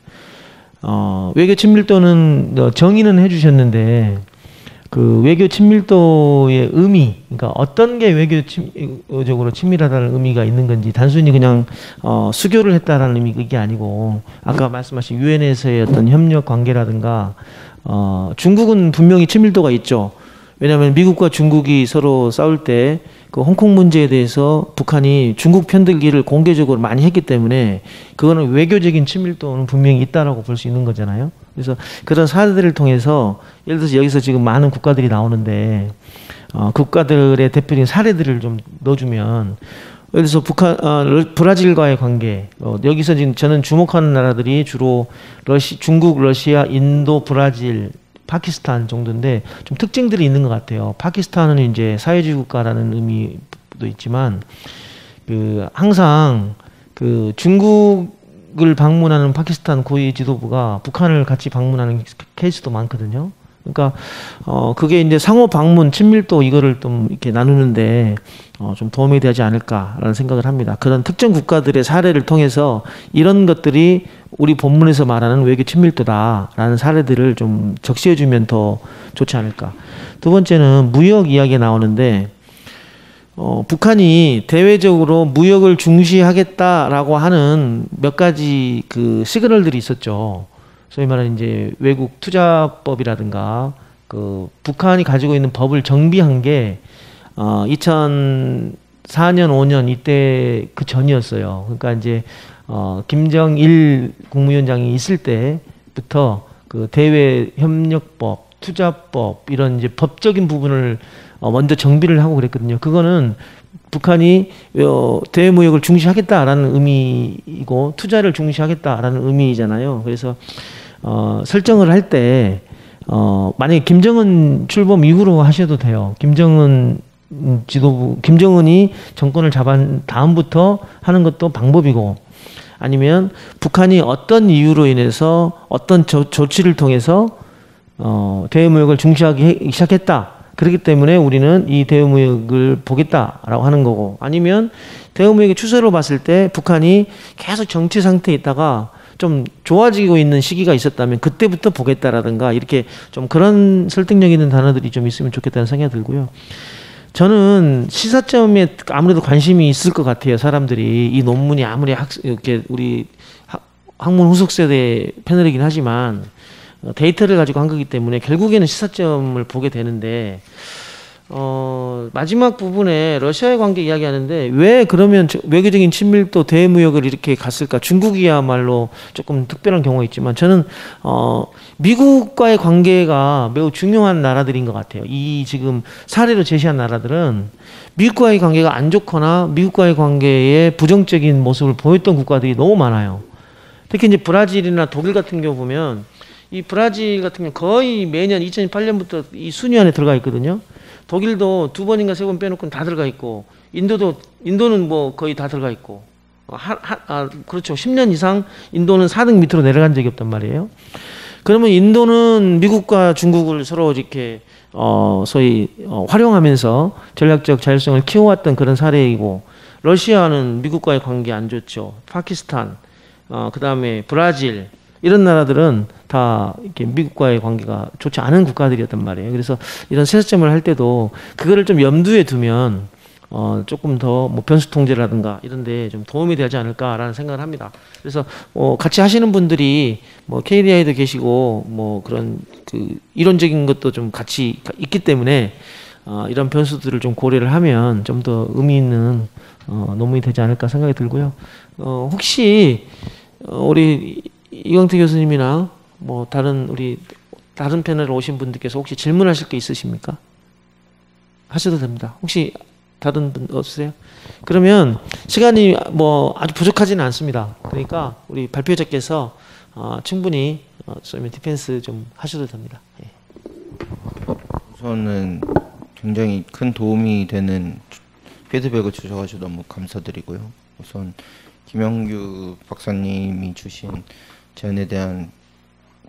외교 친밀도는 정의는 해주셨는데 외교 친밀도의 의미, 그러니까 어떤 게 외교적으로 친밀하다는 의미가 있는 건지 단순히 그냥 수교를 했다라는 의미 그게 아니고 아까 말씀하신 유엔에서의 어떤 협력 관계라든가 중국은 분명히 친밀도가 있죠. 왜냐하면 미국과 중국이 서로 싸울 때 홍콩 문제에 대해서 북한이 중국 편들기를 공개적으로 많이 했기 때문에 그거는 외교적인 친밀도는 분명히 있다라고 볼 수 있는 거잖아요. 그래서 그런 사례들을 통해서 예를 들어서 여기서 지금 많은 국가들이 나오는데 국가들의 대표적인 사례들을 좀 넣어주면 예를 들어서 브라질과의 관계, 여기서 지금 저는 주목하는 나라들이 주로 중국, 러시아, 인도, 브라질, 파키스탄 정도인데 좀 특징들이 있는 것 같아요. 파키스탄은 이제 사회주의 국가라는 의미도 있지만 항상 중국을 방문하는 파키스탄 고위 지도부가 북한을 같이 방문하는 케이스도 많거든요. 그러니까 그게 이제 상호 방문 친밀도 이거를 좀 이렇게 나누는데 좀 도움이 되지 않을까라는 생각을 합니다. 그런 특정 국가들의 사례를 통해서 이런 것들이 우리 본문에서 말하는 외교 친밀도다라는 사례들을 좀 적시해주면 더 좋지 않을까. 두 번째는 무역 이야기가 나오는데 북한이 대외적으로 무역을 중시하겠다라고 하는 몇 가지 시그널들이 있었죠. 소위 말하는 이제 외국 투자법이라든가 북한이 가지고 있는 법을 정비한 게 2004년 5년 이때 그 전이었어요. 그러니까 이제 김정일 국무위원장이 있을 때부터 대외 협력법, 투자법 이런 이제 법적인 부분을 먼저 정비를 하고 그랬거든요. 그거는 북한이 대외 무역을 중시하겠다라는 의미이고 투자를 중시하겠다라는 의미잖아요. 그래서 설정을 할 때 만약에 김정은 출범 이후로 하셔도 돼요. 김정은이 정권을 잡은 다음부터 하는 것도 방법이고, 아니면 북한이 어떤 이유로 인해서 어떤 조치를 통해서 대외 무역을 중시하기 시작했다. 그렇기 때문에 우리는 이 대외무역을 보겠다라고 하는 거고, 아니면 대외무역의 추세로 봤을 때 북한이 계속 정치 상태에 있다가 좀 좋아지고 있는 시기가 있었다면 그때부터 보겠다라든가, 이렇게 좀 그런 설득력 있는 단어들이 좀 있으면 좋겠다는 생각이 들고요. 저는 시사점에 아무래도 관심이 있을 것 같아요. 사람들이 이 논문이 아무리 이렇게 우리 학문 후속 세대 패널이긴 하지만 데이터를 가지고 한 거기 때문에 결국에는 시사점을 보게 되는데, 마지막 부분에 러시아의 관계 이야기하는데 왜 그러면 외교적인 친밀도 대무역을 이렇게 갔을까? 중국이야말로 조금 특별한 경우가 있지만 저는 미국과의 관계가 매우 중요한 나라들인 것 같아요. 이 지금 사례로 제시한 나라들은 미국과의 관계가 안 좋거나 미국과의 관계에 부정적인 모습을 보였던 국가들이 너무 많아요. 특히 이제 브라질이나 독일 같은 경우 보면, 이 브라질 같은 경우 거의 매년 2008년부터 이 순위 안에 들어가 있거든요. 독일도 2번인가 3번 빼놓고는 다 들어가 있고, 인도는 뭐 거의 다 들어가 있고, 그렇죠. 10년 이상 인도는 4등 밑으로 내려간 적이 없단 말이에요. 그러면 인도는 미국과 중국을 서로 이렇게 소위 활용하면서 전략적 자율성을 키워왔던 그런 사례이고, 러시아는 미국과의 관계 안 좋죠. 파키스탄, 그 다음에 브라질, 이런 나라들은 다 이렇게 미국과의 관계가 좋지 않은 국가들이었단 말이에요. 그래서 이런 세점을 할 때도 그거를 좀 염두에 두면 조금 더 뭐 변수 통제라든가 이런 데 좀 도움이 되지 않을까라는 생각을 합니다. 그래서 같이 하시는 분들이 뭐 KDI도 계시고 뭐 그런 이론적인 것도 좀 같이 있기 때문에 이런 변수들을 좀 고려를 하면 좀 더 의미 있는 논문이 되지 않을까 생각이 들고요. 혹시 우리 이광태 교수님이나 뭐 다른 패널 오신 분들께서 혹시 질문하실 게 있으십니까? 하셔도 됩니다. 혹시 다른 분 없으세요? 그러면 시간이 뭐 아주 부족하지는 않습니다. 그러니까 우리 발표자께서 충분히 디펜스 좀 하셔도 됩니다. 예. 우선은 굉장히 큰 도움이 되는 피드백을 주셔가지고 너무 감사드리고요. 우선 김영규 박사님이 주신 제안에 대한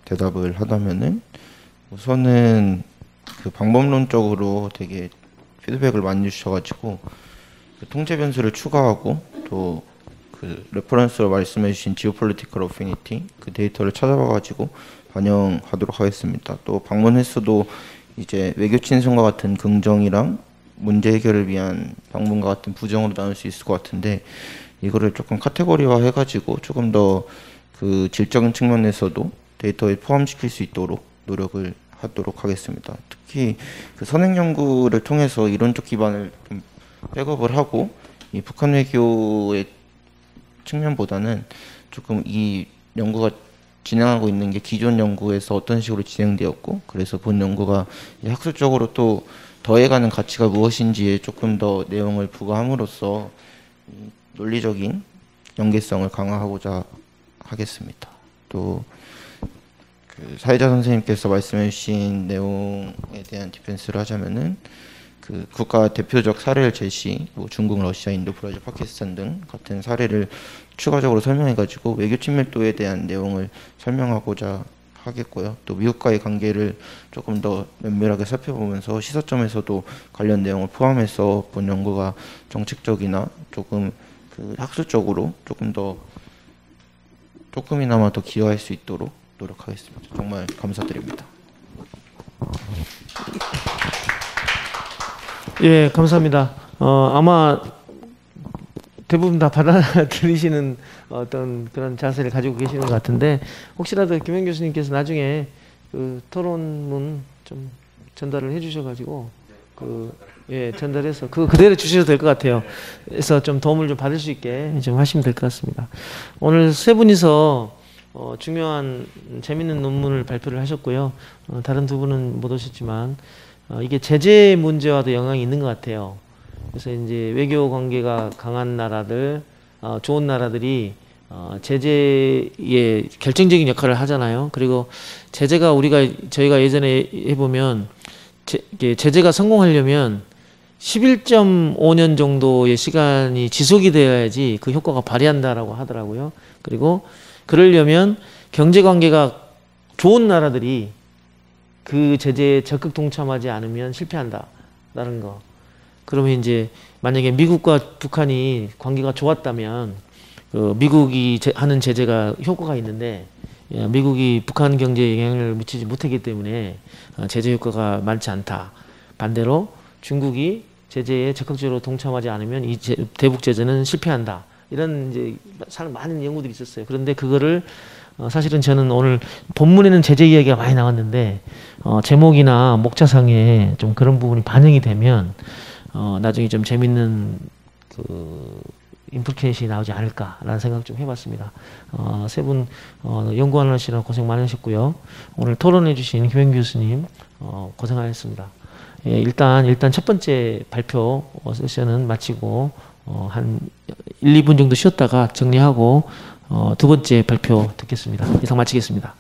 대답을 하다면은, 우선은 방법론적으로 되게 피드백을 많이 주셔가지고 통제 변수를 추가하고, 또 레퍼런스로 말씀해주신 지오폴리티컬 어피니티 데이터를 찾아봐가지고 반영하도록 하겠습니다. 또 방문 횟수도 이제 외교 친선과 같은 긍정이랑 문제 해결을 위한 방문과 같은 부정으로 나눌 수 있을 것 같은데, 이거를 조금 카테고리화 해가지고 조금 더 질적인 측면에서도 데이터에 포함시킬 수 있도록 노력을 하도록 하겠습니다. 특히 선행 연구를 통해서 이론적 기반을 좀 백업을 하고, 이 북한 외교의 측면보다는 조금 이 연구가 진행하고 있는 게 기존 연구에서 어떤 식으로 진행되었고, 그래서 본 연구가 학술적으로 또 더해가는 가치가 무엇인지에 조금 더 내용을 부과함으로써 논리적인 연계성을 강화하고자 하겠습니다. 또 그 사회자 선생님께서 말씀해주신 내용에 대한 디펜스를 하자면은 그 국가 대표적 사례를 제시, 뭐 중국, 러시아, 인도, 브라질, 파키스탄 등 같은 사례를 추가적으로 설명해가지고 외교 친밀도에 대한 내용을 설명하고자 하겠고요. 또 미국과의 관계를 조금 더 면밀하게 살펴보면서 시사점에서도 관련 내용을 포함해서 본 연구가 정책적이나 조금 그 학술적으로 조금이나마 더 기여할 수 있도록 노력하겠습니다. 정말 감사드립니다. 예, 감사합니다. 아마 대부분 다 받아들이시는 어떤 그런 자세를 가지고 계시는 것 같은데, 혹시라도 김현 교수님께서 나중에 그 토론문 좀 전달을 해주셔가지고 전달해서 그대로 주셔도 될 것 같아요. 그래서 좀 도움을 좀 받을 수 있게 좀 하시면 될 것 같습니다. 오늘 세 분이서 중요한 재밌는 논문을 발표를 하셨고요. 다른 두 분은 못 오셨지만 이게 제재 문제와도 영향이 있는 것 같아요. 그래서 이제 외교 관계가 강한 나라들, 좋은 나라들이 제재에 결정적인 역할을 하잖아요. 그리고 제재가 저희가 예전에 해보면 제재가 성공하려면 11.5년 정도의 시간이 지속이 되어야지 그 효과가 발휘한다라고 하더라고요. 그리고 그러려면 경제관계가 좋은 나라들이 그 제재에 적극 동참하지 않으면 실패한다라는 거. 그러면 이제 만약에 미국과 북한이 관계가 좋았다면 미국이 하는 제재가 효과가 있는데 미국이 북한 경제에 영향을 미치지 못하기 때문에 제재 효과가 많지 않다. 반대로 중국이 제재에 적극적으로 동참하지 않으면 이 대북 제재는 실패한다. 이런 이제 많은 연구들이 있었어요. 그런데 그거를 사실은 저는 오늘 본문에는 제재 이야기가 많이 나왔는데 제목이나 목차상에 좀 그런 부분이 반영이 되면 나중에 좀 재밌는 그 임플리케이션이 나오지 않을까라는 생각 좀 해봤습니다. 세 분 연구하시느라 고생 많으셨고요. 오늘 토론해주신 김현 교수님 고생하셨습니다. 예, 일단 첫 번째 발표 세션은 마치고 한 1, 2분 정도 쉬었다가 정리하고 두 번째 발표 듣겠습니다. 이상 마치겠습니다.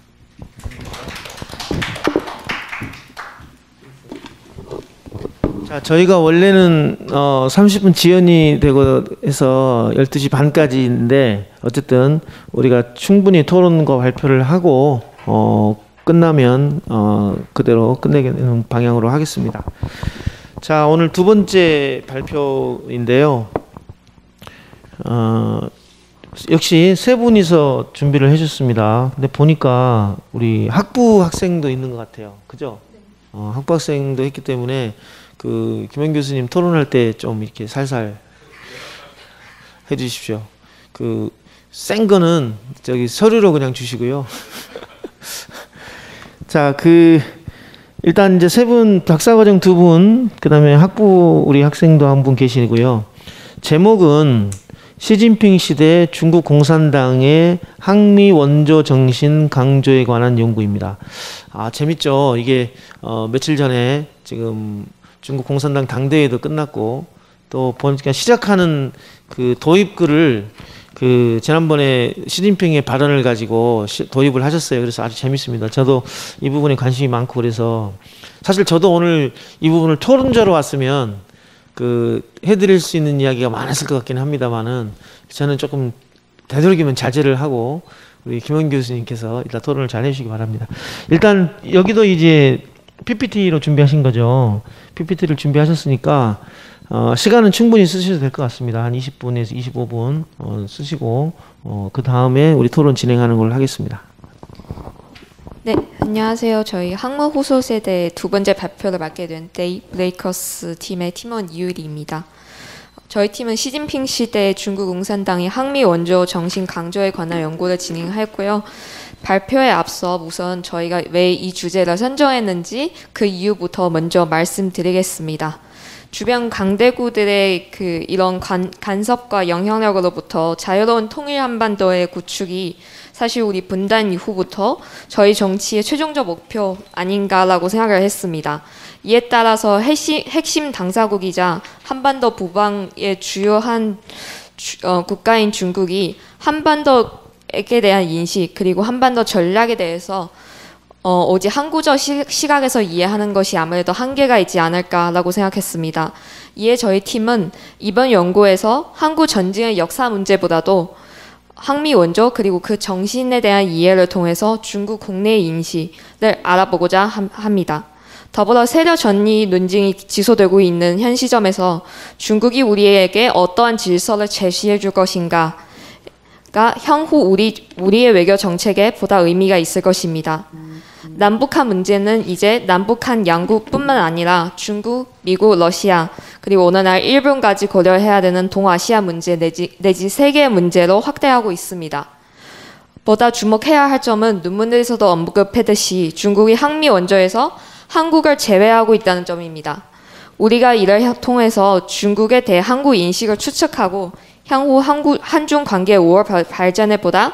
자, 저희가 원래는 30분 지연이 되고 해서 12시 반까지인데 어쨌든 우리가 충분히 토론과 발표를 하고 끝나면 그대로 끝내는 방향으로 하겠습니다. 자, 오늘 두 번째 발표인데요. 역시 세 분이서 준비를 해줬습니다. 근데 보니까 우리 학부 학생도 있는 것 같아요. 그죠? 학부 학생도 했기 때문에 그 김현 교수님 토론할 때 좀 이렇게 살살 해주십시오. 그 센 거는 저기 서류로 그냥 주시고요. 자, 일단 이제 세 분, 박사과정 두 분, 그다음에 학부 우리 학생도 한 분 계시고요. 제목은 시진핑 시대 중국 공산당의 항미 원조 정신 강조에 관한 연구입니다. 재밌죠? 이게 며칠 전에 지금 중국 공산당 당대회도 끝났고 또 보니까 시작하는 그 도입글을 지난번에 시진핑의 발언을 가지고 도입을 하셨어요. 그래서 아주 재밌습니다. 저도 이 부분에 관심이 많고 그래서 사실 저도 오늘 이 부분을 토론자로 왔으면 해드릴 수 있는 이야기가 많았을 것 같긴 합니다만은 저는 조금 되도록이면 자제를 하고 우리 김현 교수님께서 일단 토론을 잘 해주시기 바랍니다. 일단 여기도 이제 PPT로 준비하신 거죠. PPT를 준비하셨으니까 시간은 충분히 쓰셔도 될 것 같습니다. 한 20분에서 25분 쓰시고 그 다음에 우리 토론 진행하는 걸로 하겠습니다. 네, 안녕하세요. 저희 항모 호소 세대 두 번째 발표를 맡게 된 데이브레이커스 팀의 팀원 이유리입니다. 저희 팀은 시진핑 시대 중국 공산당의 항미 원조 정신 강조에 관한 연구를 진행했고요. 발표에 앞서 우선 저희가 왜 이 주제를 선정했는지 그 이유부터 먼저 말씀드리겠습니다. 주변 강대국들의 이런 간섭과 영향력으로부터 자유로운 통일 한반도의 구축이 사실 우리 분단 이후부터 저희 정치의 최종적 목표 아닌가라고 생각을 했습니다. 이에 따라서 핵심 당사국이자 한반도 부방의 주요한 국가인 중국이 한반도에 대한 인식 그리고 한반도 전략에 대해서 오직 항구적 시각에서 이해하는 것이 아무래도 한계가 있지 않을까라고 생각했습니다. 이에 저희 팀은 이번 연구에서 항구 전쟁의 역사 문제보다도 항미 원조 그리고 그 정신에 대한 이해를 통해서 중국 국내의 인식을 알아보고자 합니다. 더불어 세력 전이 논쟁이 지속되고 있는 현 시점에서 중국이 우리에게 어떠한 질서를 제시해 줄 것인가가 향후 우리의 외교 정책에 보다 의미가 있을 것입니다. 남북한 문제는 이제 남북한 양국뿐만 아니라 중국, 미국, 러시아 그리고 오늘날 일본까지 고려해야 되는 동아시아 문제 내지 세계 문제로 확대하고 있습니다. 보다 주목해야 할 점은 논문에서도 언급했듯이 중국이 항미 원조에서 한국을 제외하고 있다는 점입니다. 우리가 이를 통해서 중국에 대해 한국 인식을 추측하고 향후 한중 관계의 5월 발전에 보다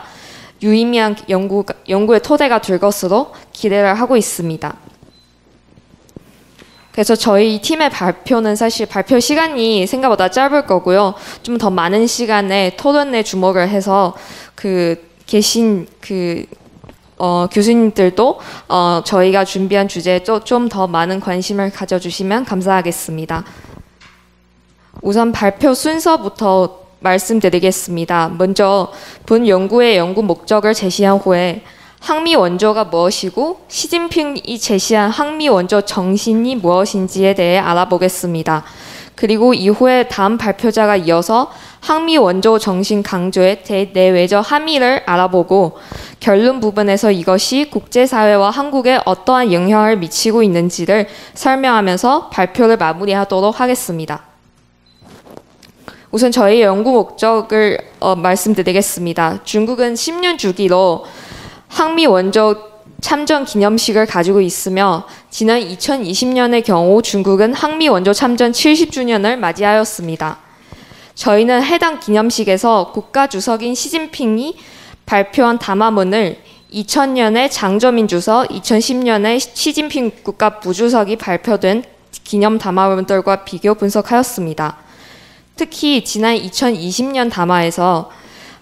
유의미한 연구의 토대가 될 것으로 기대를 하고 있습니다. 그래서 저희 팀의 발표는 사실 발표 시간이 생각보다 짧을 거고요. 좀 더 많은 시간에 토론에 주목을 해서 계신 교수님들도 저희가 준비한 주제에 좀 더 많은 관심을 가져주시면 감사하겠습니다. 우선 발표 순서부터 말씀드리겠습니다. 먼저 본 연구의 연구 목적을 제시한 후에 항미 원조가 무엇이고 시진핑이 제시한 항미 원조 정신이 무엇인지에 대해 알아보겠습니다. 그리고 이후에 다음 발표자가 이어서 항미 원조 정신 강조의 대내외적 함의를 알아보고 결론 부분에서 이것이 국제사회와 한국에 어떠한 영향을 미치고 있는지를 설명하면서 발표를 마무리하도록 하겠습니다. 우선 저희 연구 목적을 말씀드리겠습니다. 중국은 10년 주기로 항미 원조 참전 기념식을 가지고 있으며 지난 2020년의 경우 중국은 항미 원조 참전 70주년을 맞이하였습니다. 저희는 해당 기념식에서 국가주석인 시진핑이 발표한 담화문을 2000년에 장저민 주석, 2010년에 시진핑 국가 부주석이 발표된 기념 담화문들과 비교 분석하였습니다. 특히 지난 2020년 담화에서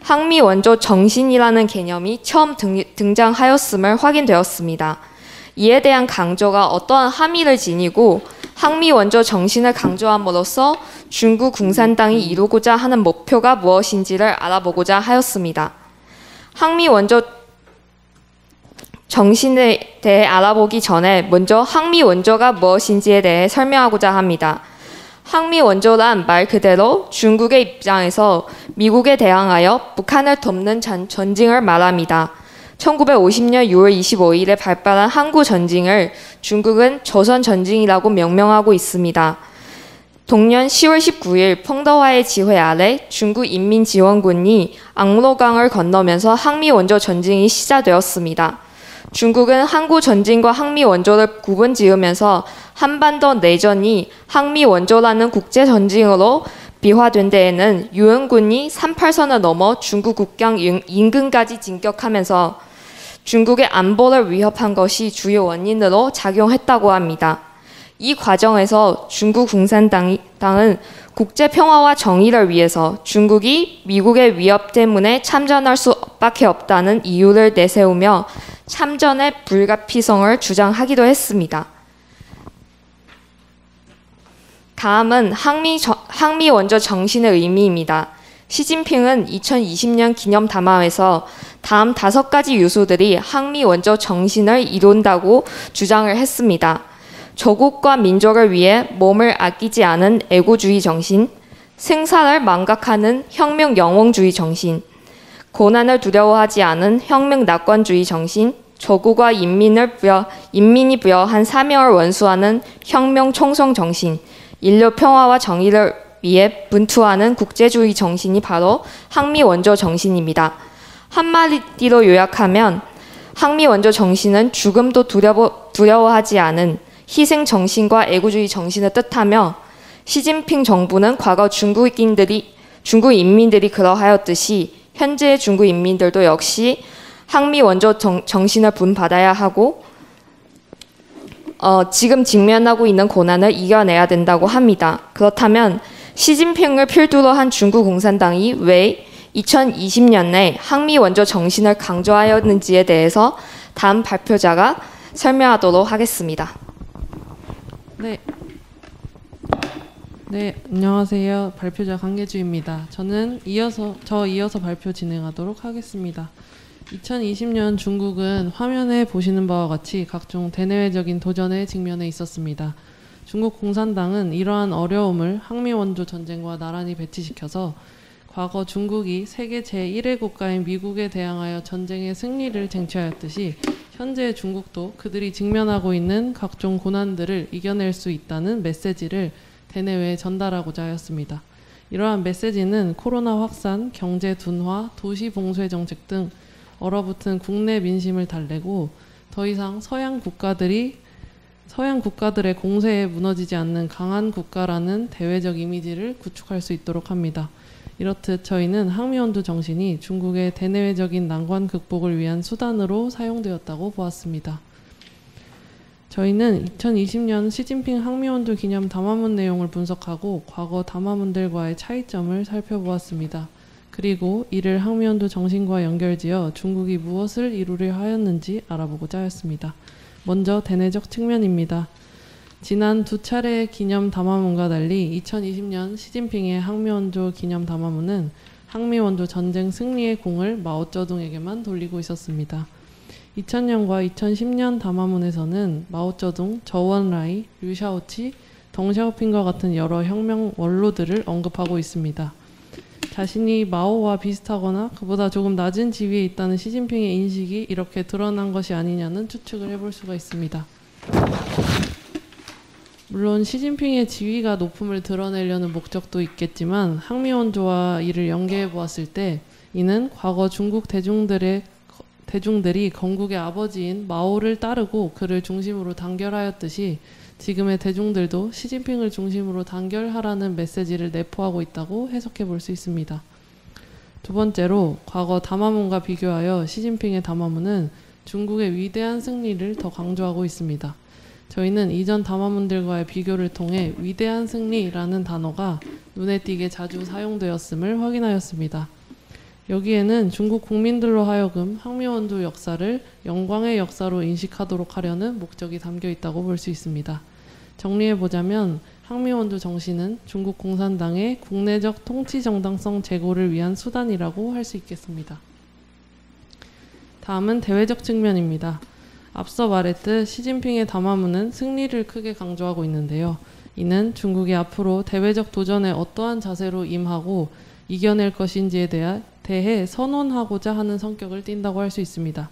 항미 원조 정신이라는 개념이 처음 등장하였음을 확인되었습니다. 이에 대한 강조가 어떠한 함의를 지니고 항미 원조 정신을 강조함으로써 중국 공산당이 이루고자 하는 목표가 무엇인지를 알아보고자 하였습니다. 항미 원조 정신에 대해 알아보기 전에 먼저 항미 원조가 무엇인지에 대해 설명하고자 합니다. 항미 원조란 말 그대로 중국의 입장에서 미국에 대항하여 북한을 돕는 전쟁을 말합니다. 1950년 6월 25일에 발발한 항구 전쟁을 중국은 조선 전쟁이라고 명명하고 있습니다. 동년 10월 19일 펑더와의 지휘 아래 중국 인민지원군이 압록강을 건너면서 항미 원조 전쟁이 시작되었습니다. 중국은 항구 전쟁과 항미 원조를 구분 지으면서 한반도 내전이 항미 원조라는 국제 전쟁으로 비화된 데에는 유엔군이 38선을 넘어 중국 국경 인근까지 진격하면서 중국의 안보를 위협한 것이 주요 원인으로 작용했다고 합니다. 이 과정에서 중국 공산당은 국제 평화와 정의를 위해서 중국이 미국의 위협 때문에 참전할 수밖에 없다는 이유를 내세우며 참전의 불가피성을 주장하기도 했습니다. 다음은 항미 원조 정신의 의미입니다. 시진핑은 2020년 기념 담화에서 다음 5가지 요소들이 항미 원조 정신을 이룬다고 주장을 했습니다. 조국과 민족을 위해 몸을 아끼지 않은 애국주의 정신, 생사를 망각하는 혁명 영웅주의 정신, 고난을 두려워하지 않은 혁명 낙관주의 정신, 조국과 인민이 부여한 사명을 원수하는 혁명 총성 정신, 인류 평화와 정의를 위해 분투하는 국제주의 정신이 바로 항미 원조 정신입니다. 한마디로 요약하면 항미 원조 정신은 죽음도 두려워하지 않은 희생 정신과 애국주의 정신을 뜻하며 시진핑 정부는 과거 중국 인민들이 그러하였듯이 현재의 중국 인민들도 역시 항미 원조 정신을 본받아야 하고 지금 직면하고 있는 고난을 이겨내야 된다고 합니다. 그렇다면 시진핑을 필두로 한 중국 공산당이 왜 2020년에 항미 원조 정신을 강조하였는지에 대해서 다음 발표자가 설명하도록 하겠습니다. 네, 안녕하세요. 발표자 강예주입니다. 저는 이어서 발표 진행하도록 하겠습니다. 2020년 중국은 화면에 보시는 바와 같이 각종 대내외적인 도전에 직면해 있었습니다. 중국 공산당은 이러한 어려움을 항미 원조 전쟁과 나란히 배치시켜서 과거 중국이 세계 제1의 국가인 미국에 대항하여 전쟁의 승리를 쟁취하였듯이 현재 중국도 그들이 직면하고 있는 각종 고난들을 이겨낼 수 있다는 메시지를 대내외에 전달하고자 하였습니다. 이러한 메시지는 코로나 확산, 경제 둔화, 도시 봉쇄 정책 등 얼어붙은 국내 민심을 달래고 더 이상 서양 국가들의 공세에 무너지지 않는 강한 국가라는 대외적 이미지를 구축할 수 있도록 합니다. 이렇듯 저희는 항미원조 정신이 중국의 대내외적인 난관 극복을 위한 수단으로 사용되었다고 보았습니다. 저희는 2020년 시진핑 항미원조 기념 담화문 내용을 분석하고 과거 담화문들과의 차이점을 살펴보았습니다. 그리고 이를 항미원조 정신과 연결지어 중국이 무엇을 이루려 하였는지 알아보고자 하였습니다. 먼저 대내적 측면입니다. 지난 두 차례의 기념 담화문과 달리 2020년 시진핑의 항미원조 기념 담화문은 항미원조 전쟁 승리의 공을 마오쩌둥에게만 돌리고 있었습니다. 2000년과 2010년 담화문에서는 마오쩌둥, 저원라이, 류샤오치, 덩샤오핑과 같은 여러 혁명 원로들을 언급하고 있습니다. 자신이 마오와 비슷하거나 그보다 조금 낮은 지위에 있다는 시진핑의 인식이 이렇게 드러난 것이 아니냐는 추측을 해볼 수가 있습니다. 물론 시진핑의 지위가 높음을 드러내려는 목적도 있겠지만 항미원조와 이를 연계해 보았을 때 이는 과거 중국 대중들이 건국의 아버지인 마오를 따르고 그를 중심으로 단결하였듯이 지금의 대중들도 시진핑을 중심으로 단결하라는 메시지를 내포하고 있다고 해석해 볼 수 있습니다. 두 번째로 과거 담화문과 비교하여 시진핑의 담화문은 중국의 위대한 승리를 더 강조하고 있습니다. 저희는 이전 담화문들과의 비교를 통해 위대한 승리라는 단어가 눈에 띄게 자주 사용되었음을 확인하였습니다. 여기에는 중국 국민들로 하여금 항미원조 역사를 영광의 역사로 인식하도록 하려는 목적이 담겨 있다고 볼 수 있습니다. 정리해보자면 항미원조 정신은 중국 공산당의 국내적 통치 정당성 제고를 위한 수단이라고 할 수 있겠습니다. 다음은 대외적 측면입니다. 앞서 말했듯 시진핑의 담화문은 승리를 크게 강조하고 있는데요. 이는 중국이 앞으로 대외적 도전에 어떠한 자세로 임하고 이겨낼 것인지에 대해 선언하고자 하는 성격을 띈다고 할 수 있습니다.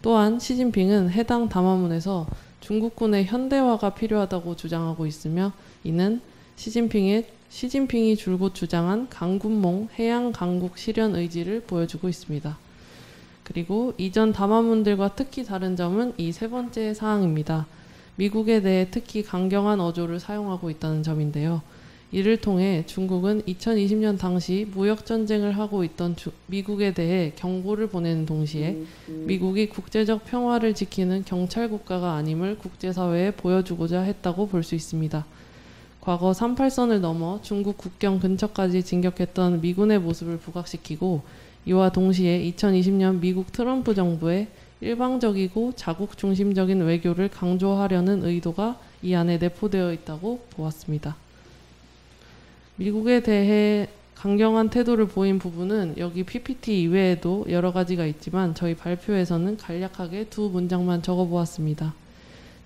또한 시진핑은 해당 담화문에서 중국군의 현대화가 필요하다고 주장하고 있으며 이는 시진핑이 줄곧 주장한 강군몽 해양 강국 실현 의지를 보여주고 있습니다. 그리고 이전 담화문들과 특히 다른 점은 이 세 번째 사항입니다. 미국에 대해 특히 강경한 어조를 사용하고 있다는 점인데요. 이를 통해 중국은 2020년 당시 무역전쟁을 하고 있던 미국에 대해 경고를 보내는 동시에 미국이 국제적 평화를 지키는 경찰국가가 아님을 국제사회에 보여주고자 했다고 볼 수 있습니다. 과거 38선을 넘어 중국 국경 근처까지 진격했던 미군의 모습을 부각시키고 이와 동시에 2020년 미국 트럼프 정부의 일방적이고 자국 중심적인 외교를 강조하려는 의도가 이 안에 내포되어 있다고 보았습니다. 미국에 대해 강경한 태도를 보인 부분은 여기 PPT 이외에도 여러 가지가 있지만 저희 발표에서는 간략하게 두 문장만 적어보았습니다.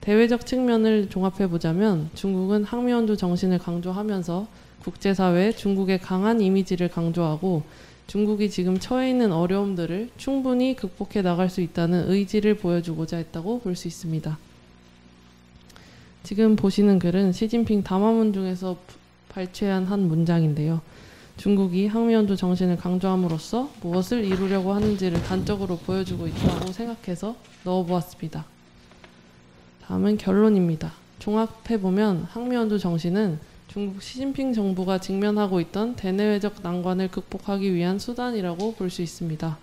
대외적 측면을 종합해보자면 중국은 항미원조 정신을 강조하면서 국제사회에 중국의 강한 이미지를 강조하고 중국이 지금 처해 있는 어려움들을 충분히 극복해 나갈 수 있다는 의지를 보여주고자 했다고 볼 수 있습니다. 지금 보시는 글은 시진핑 담화문 중에서 발췌한 한 문장인데요. 중국이 항미원조 정신을 강조함으로써 무엇을 이루려고 하는지를 단적으로 보여주고 있다고 생각해서 넣어보았습니다. 다음은 결론입니다. 종합해보면 항미원조 정신은 중국 시진핑 정부가 직면하고 있던 대내외적 난관을 극복하기 위한 수단이라고 볼 수 있습니다.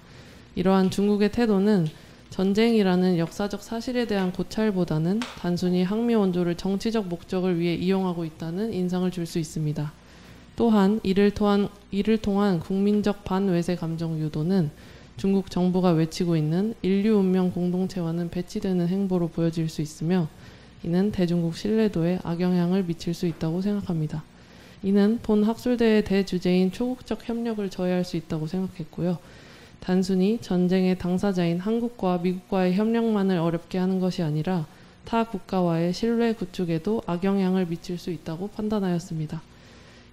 이러한 중국의 태도는 전쟁이라는 역사적 사실에 대한 고찰보다는 단순히 항미 원조를 정치적 목적을 위해 이용하고 있다는 인상을 줄 수 있습니다. 또한 이를 통한 국민적 반외세 감정 유도는 중국 정부가 외치고 있는 인류 운명 공동체와는 배치되는 행보로 보여질 수 있으며 이는 대중국 신뢰도에 악영향을 미칠 수 있다고 생각합니다. 이는 본 학술대의 대주제인 초국적 협력을 저해할 수 있다고 생각했고요. 단순히 전쟁의 당사자인 한국과 미국과의 협력만을 어렵게 하는 것이 아니라 타 국가와의 신뢰 구축에도 악영향을 미칠 수 있다고 판단하였습니다.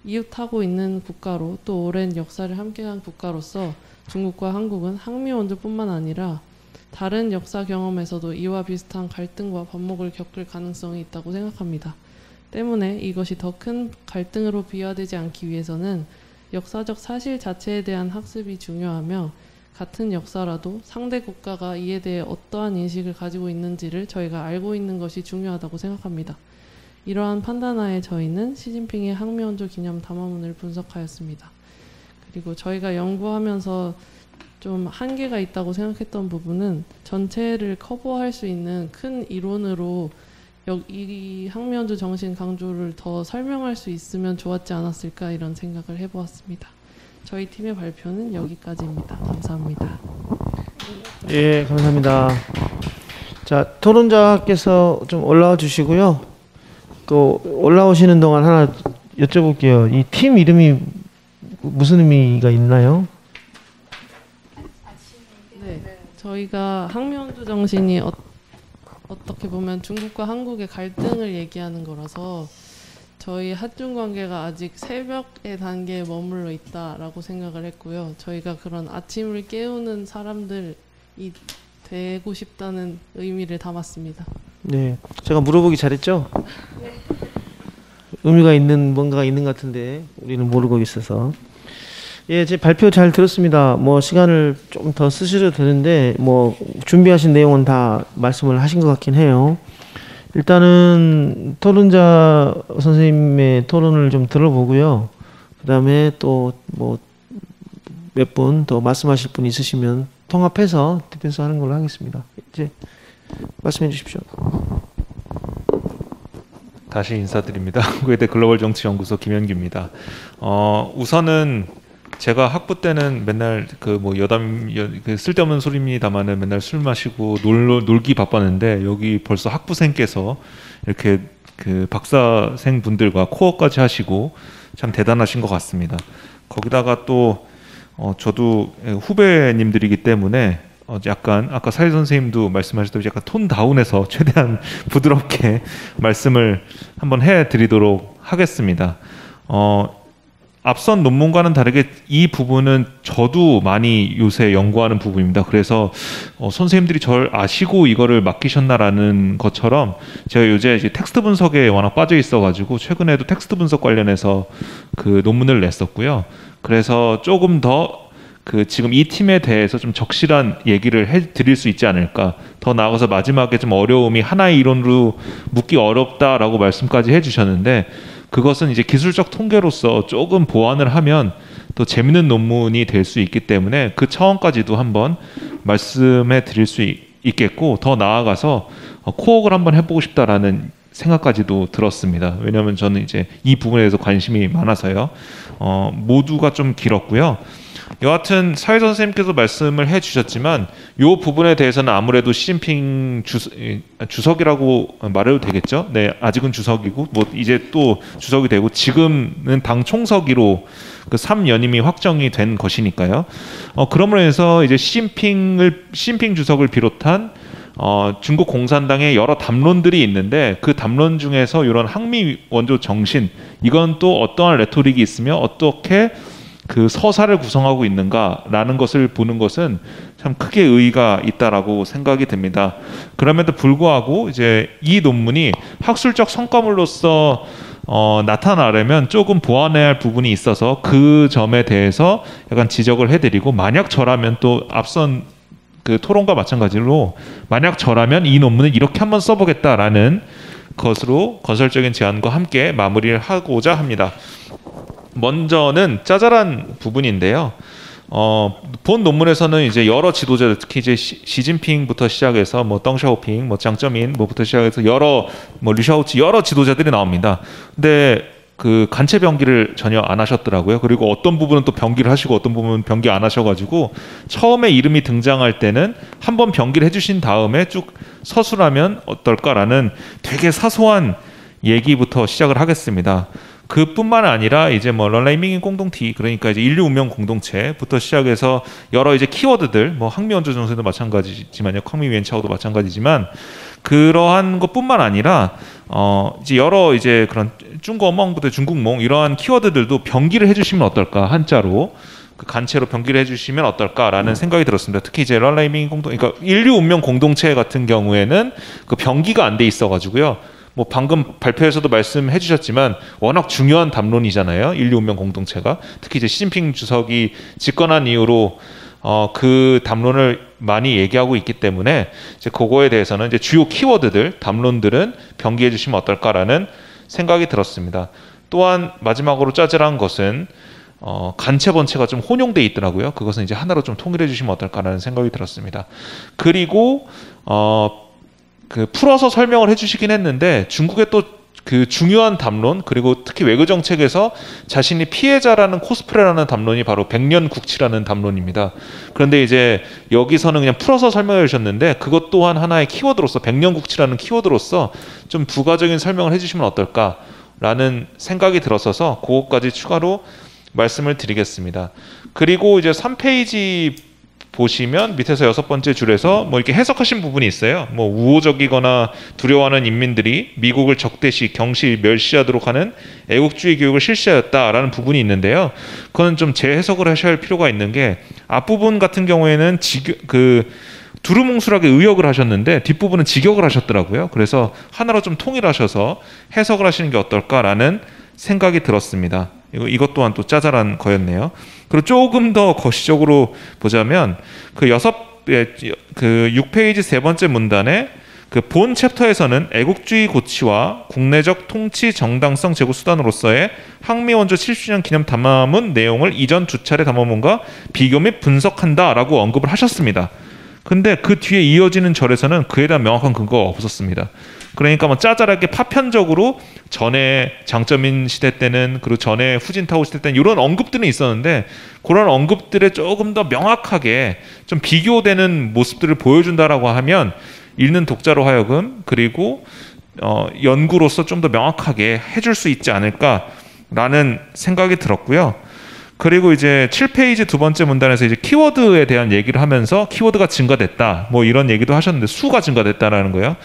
이웃하고 있는 국가로 또 오랜 역사를 함께한 국가로서 중국과 한국은 항미 원조뿐만 아니라 다른 역사 경험에서도 이와 비슷한 갈등과 반목을 겪을 가능성이 있다고 생각합니다. 때문에 이것이 더 큰 갈등으로 비화되지 않기 위해서는 역사적 사실 자체에 대한 학습이 중요하며 같은 역사라도 상대 국가가 이에 대해 어떠한 인식을 가지고 있는지를 저희가 알고 있는 것이 중요하다고 생각합니다. 이러한 판단하에 저희는 시진핑의 항미원조 기념 담화문을 분석하였습니다. 그리고 저희가 연구하면서 좀 한계가 있다고 생각했던 부분은 전체를 커버할 수 있는 큰 이론으로 이 항미원조 정신 강조를 더 설명할 수 있으면 좋았지 않았을까 이런 생각을 해보았습니다. 저희 팀의 발표는 여기까지입니다. 감사합니다. 예, 감사합니다. 자, 토론자께서 좀 올라와 주시고요. 그 올라오시는 동안 하나 여쭤볼게요. 이 팀 이름이 무슨 의미가 있나요? 네, 저희가 항미원조 정신이 어떻게 보면 중국과 한국의 갈등을 얘기하는 거라서 저희 한중 관계가 아직 새벽의 단계에 머물러 있다라고 생각을 했고요. 저희가 그런 아침을 깨우는 사람들이 되고 싶다는 의미를 담았습니다. 네, 제가 물어보기 잘했죠? 네. 의미가 있는 뭔가가 있는 것 같은데 우리는 모르고 있어서. 예, 제 발표 잘 들었습니다. 뭐 시간을 좀 더 쓰셔도 되는데 뭐 준비하신 내용은 다 말씀을 하신 것 같긴 해요. 일단은 토론자 선생님의 토론을 좀 들어보고요. 그 다음에 또 뭐 몇 분 더 말씀하실 분 있으시면 통합해서 디펜스 하는 걸로 하겠습니다. 이제 말씀해 주십시오. 다시 인사드립니다. 한국외대 글로벌정치연구소 김현규입니다. 우선은 제가 학부 때는 맨날 그 뭐 그 쓸데없는 소리입니다만은 맨날 술 마시고 놀기 바빴는데 여기 벌써 학부생께서 이렇게 그 박사생 분들과 코어까지 하시고 참 대단하신 것 같습니다. 거기다가 또 저도 후배님들이기 때문에 약간 아까 사회 선생님도 말씀하셨듯이 약간 톤 다운해서 최대한 부드럽게 말씀을 한번 해드리도록 하겠습니다. 앞선 논문과는 다르게 이 부분은 저도 많이 요새 연구하는 부분입니다. 그래서 선생님들이 절 아시고 이거를 맡기셨나라는 것처럼 제가 요새 이제 텍스트 분석에 워낙 빠져 있어가지고 최근에도 텍스트 분석 관련해서 그 논문을 냈었고요. 그래서 조금 더 그 지금 이 팀에 대해서 좀 적실한 얘기를 해드릴 수 있지 않을까. 더 나아가서 마지막에 좀 어려움이 하나의 이론으로 묻기 어렵다라고 말씀까지 해주셨는데 그것은 이제 기술적 통계로서 조금 보완을 하면 또 재밌는 논문이 될 수 있기 때문에 그 차원까지도 한번 말씀해 드릴 수 있겠고 더 나아가서 코어를 한번 해보고 싶다라는 생각까지도 들었습니다. 왜냐하면 저는 이제 이 부분에 대해서 관심이 많아서요. 모두가 좀 길었고요. 여하튼 사회 선생님께서 말씀을 해주셨지만 이 부분에 대해서는 아무래도 시진핑 주석이라고 말해도 되겠죠? 네, 아직은 주석이고 뭐 이제 또 주석이 되고 지금은 당 총서기로 그 3연임이 확정이 된 것이니까요. 그러므로 해서 이제 시진핑 주석을 비롯한 중국 공산당의 여러 담론들이 있는데 그 담론 중에서 이런 항미 원조 정신 이건 또 어떠한 레토릭이 있으며 어떻게 그 서사를 구성하고 있는가라는 것을 보는 것은 참 크게 의의가 있다라고 생각이 듭니다. 그럼에도 불구하고 이제 이 논문이 학술적 성과물로서 나타나려면 조금 보완해야 할 부분이 있어서 그 점에 대해서 약간 지적을 해드리고 만약 저라면 또 앞선 그 토론과 마찬가지로 만약 저라면 이 논문을 이렇게 한번 써보겠다라는 것으로 건설적인 제안과 함께 마무리를 하고자 합니다. 먼저는 짜잘한 부분인데요. 본 논문에서는 이제 여러 지도자들, 특히 이제 시진핑부터 시작해서 뭐 덩샤오핑, 뭐 장쩌민 뭐부터 시작해서 여러 뭐 류샤오치 여러 지도자들이 나옵니다. 근데 그 간체 변기를 전혀 안 하셨더라고요. 그리고 어떤 부분은 또 변기를 하시고 어떤 부분은 변기 안 하셔가지고 처음에 이름이 등장할 때는 한번 변기를 해주신 다음에 쭉 서술하면 어떨까라는 되게 사소한 얘기부터 시작을 하겠습니다. 그뿐만 아니라 이제 뭐 런라이밍인 공동体, 그러니까 이제 인류 운명 공동체부터 시작해서 여러 이제 키워드들, 뭐 항미 원조 정세도 마찬가지지만요, 항미 웬차오도 마찬가지지만 그러한 것뿐만 아니라 이제 여러 이제 그런 중국어몽부터 중국몽 이러한 키워드들도 변기를 해주시면 어떨까, 한자로 그 간체로 변기를 해주시면 어떨까라는 생각이 들었습니다. 특히 이제 런라이밍 공동, 그러니까 인류 운명 공동체 같은 경우에는 그 변기가 안 돼 있어가지고요. 뭐 방금 발표에서도 말씀해 주셨지만 워낙 중요한 담론이잖아요. 인류 운명 공동체가. 특히 이제 시진핑 주석이 집권한 이후로 그 담론을 많이 얘기하고 있기 때문에 이제 그거에 대해서는 이제 주요 키워드들, 담론들은 변기해 주시면 어떨까라는 생각이 들었습니다. 또한 마지막으로 짜잘한 것은 간체 번체가 좀 혼용돼 있더라고요. 그것은 이제 하나로 좀 통일해 주시면 어떨까라는 생각이 들었습니다. 그리고 그 풀어서 설명을 해주시긴 했는데 중국의 또 그 중요한 담론, 그리고 특히 외교 정책에서 자신이 피해자라는 코스프레라는 담론이 바로 백년국치라는 담론입니다. 그런데 이제 여기서는 그냥 풀어서 설명해 주셨는데 그것 또한 하나의 키워드로서, 백년국치라는 키워드로서 좀 부가적인 설명을 해주시면 어떨까라는 생각이 들었어서 그것까지 추가로 말씀을 드리겠습니다. 그리고 이제 3페이지 보시면 밑에서 6번째 줄에서 뭐 이렇게 해석하신 부분이 있어요. 뭐 우호적이거나 두려워하는 인민들이 미국을 적대시, 경시, 멸시하도록 하는 애국주의 교육을 실시하였다라는 부분이 있는데요. 그건 좀 재해석을 하셔야 할 필요가 있는 게, 앞부분 같은 경우에는 두루뭉술하게 의역을 하셨는데 뒷부분은 직역을 하셨더라고요. 그래서 하나로 좀 통일하셔서 해석을 하시는 게 어떨까라는 생각이 들었습니다. 이것 또한 또 짜잘한 거였네요. 그리고 조금 더 거시적으로 보자면 그 6페이지 세 번째 문단에 그 본 챕터에서는 애국주의 고취와 국내적 통치 정당성 제고 수단으로서의 항미 원조 70주년 기념 담화문 내용을 이전 두 차례 담화문과 비교 및 분석한다라고 언급을 하셨습니다. 근데 그 뒤에 이어지는 절에서는 그에 대한 명확한 근거가 없었습니다. 그러니까 뭐 짜잘하게 파편적으로 전에 장쩌민 시대 때는, 그리고 전에 후진타오 시대 때는 이런 언급들은 있었는데 그런 언급들에 조금 더 명확하게 좀 비교되는 모습들을 보여준다라고 하면 읽는 독자로 하여금, 그리고 연구로서 좀 더 명확하게 해줄 수 있지 않을까라는 생각이 들었고요. 그리고 이제 7페이지 두 번째 문단에서 이제 키워드에 대한 얘기를 하면서 키워드가 증가됐다, 뭐 이런 얘기도 하셨는데 수가 증가됐다라는 거예요.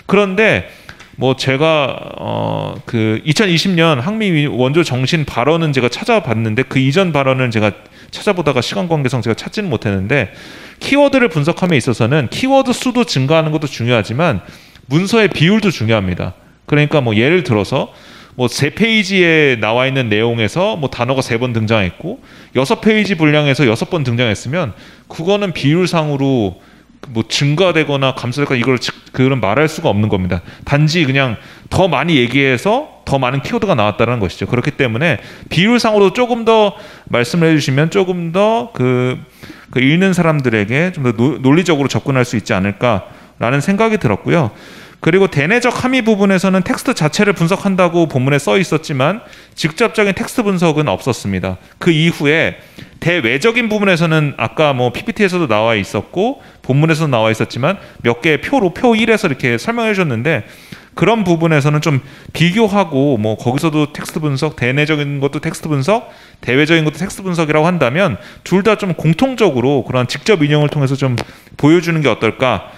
그런데 뭐 제가 그 2020년 항미 원조 정신 발언은 제가 찾아봤는데 그 이전 발언을 제가 찾아보다가 시간 관계상 제가 찾지는 못했는데, 키워드를 분석함에 있어서는 키워드 수도 증가하는 것도 중요하지만 문서의 비율도 중요합니다. 그러니까 뭐 예를 들어서 뭐 3페이지에 나와 있는 내용에서 뭐 단어가 3번 등장했고 6페이지 분량에서 6번 등장했으면 그거는 비율상으로 뭐 증가되거나 감소되거나 이걸 그런 말할 수가 없는 겁니다. 단지 그냥 더 많이 얘기해서 더 많은 키워드가 나왔다는 것이죠. 그렇기 때문에 비율상으로 조금 더 말씀을 해주시면 조금 더 그 읽는 사람들에게 좀 더 논리적으로 접근할 수 있지 않을까라는 생각이 들었고요. 그리고 대내적 함의 부분에서는 텍스트 자체를 분석한다고 본문에 써 있었지만 직접적인 텍스트 분석은 없었습니다. 그 이후에 대외적인 부분에서는 아까 뭐 PPT에서도 나와 있었고 본문에서도 나와 있었지만 몇 개의 표로 표 1에서 이렇게 설명해 주셨는데, 그런 부분에서는 좀 비교하고 뭐 거기서도 텍스트 분석, 대내적인 것도 텍스트 분석, 대외적인 것도 텍스트 분석이라고 한다면 둘 다 좀 공통적으로 그런 직접 인용을 통해서 좀 보여주는 게 어떨까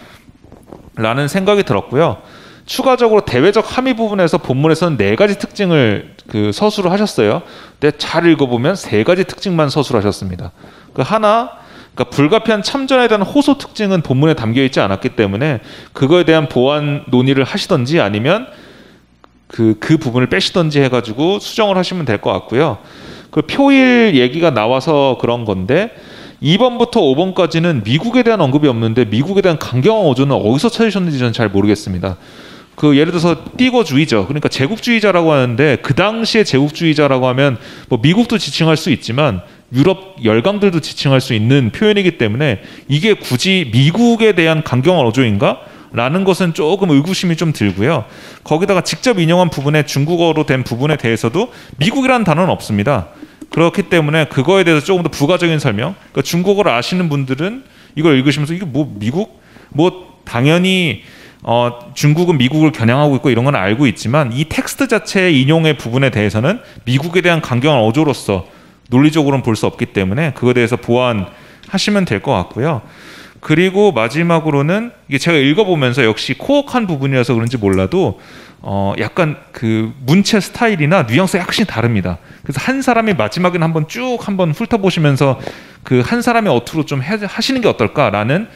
라는 생각이 들었고요. 추가적으로 대외적 함의 부분에서 본문에서는 4가지 특징을 그 서술을 하셨어요. 근데 잘 읽어보면 3가지 특징만 서술하셨습니다. 그 하나, 그러니까 불가피한 참전에 대한 호소 특징은 본문에 담겨 있지 않았기 때문에 그거에 대한 보완 논의를 하시던지 아니면 그 부분을 빼시던지 해가지고 수정을 하시면 될 것 같고요. 그 표일 얘기가 나와서 그런 건데 2번부터 5번까지는 미국에 대한 언급이 없는데 미국에 대한 강경한 어조는 어디서 찾으셨는지 저는 잘 모르겠습니다. 그 예를 들어서 띠거주의죠. 그러니까 제국주의자라고 하는데 그 당시에 제국주의자라고 하면 뭐 미국도 지칭할 수 있지만 유럽 열강들도 지칭할 수 있는 표현이기 때문에 이게 굳이 미국에 대한 강경한 어조인가? 라는 것은 조금 의구심이 좀 들고요. 거기다가 직접 인용한 부분에 중국어로 된 부분에 대해서도 미국이라는 단어는 없습니다. 그렇기 때문에 그거에 대해서 조금 더 부가적인 설명, 그러니까 중국어를 아시는 분들은 이걸 읽으시면서 이게 뭐 미국? 뭐 당연히 중국은 미국을 겨냥하고 있고 이런 건 알고 있지만 이 텍스트 자체의 인용의 부분에 대해서는 미국에 대한 강경한 어조로서 논리적으로는 볼 수 없기 때문에 그거에 대해서 보완하시면 될 것 같고요. 그리고 마지막으로는 이게 제가 읽어보면서 역시 코어한 부분이라서 그런지 몰라도 약간 그 문체 스타일이나 뉘앙스가 약간 다릅니다. 그래서 한 사람이 마지막에는 한번 훑어보시면서 그 한 사람의 어투로 좀 하시는 게 어떨까라는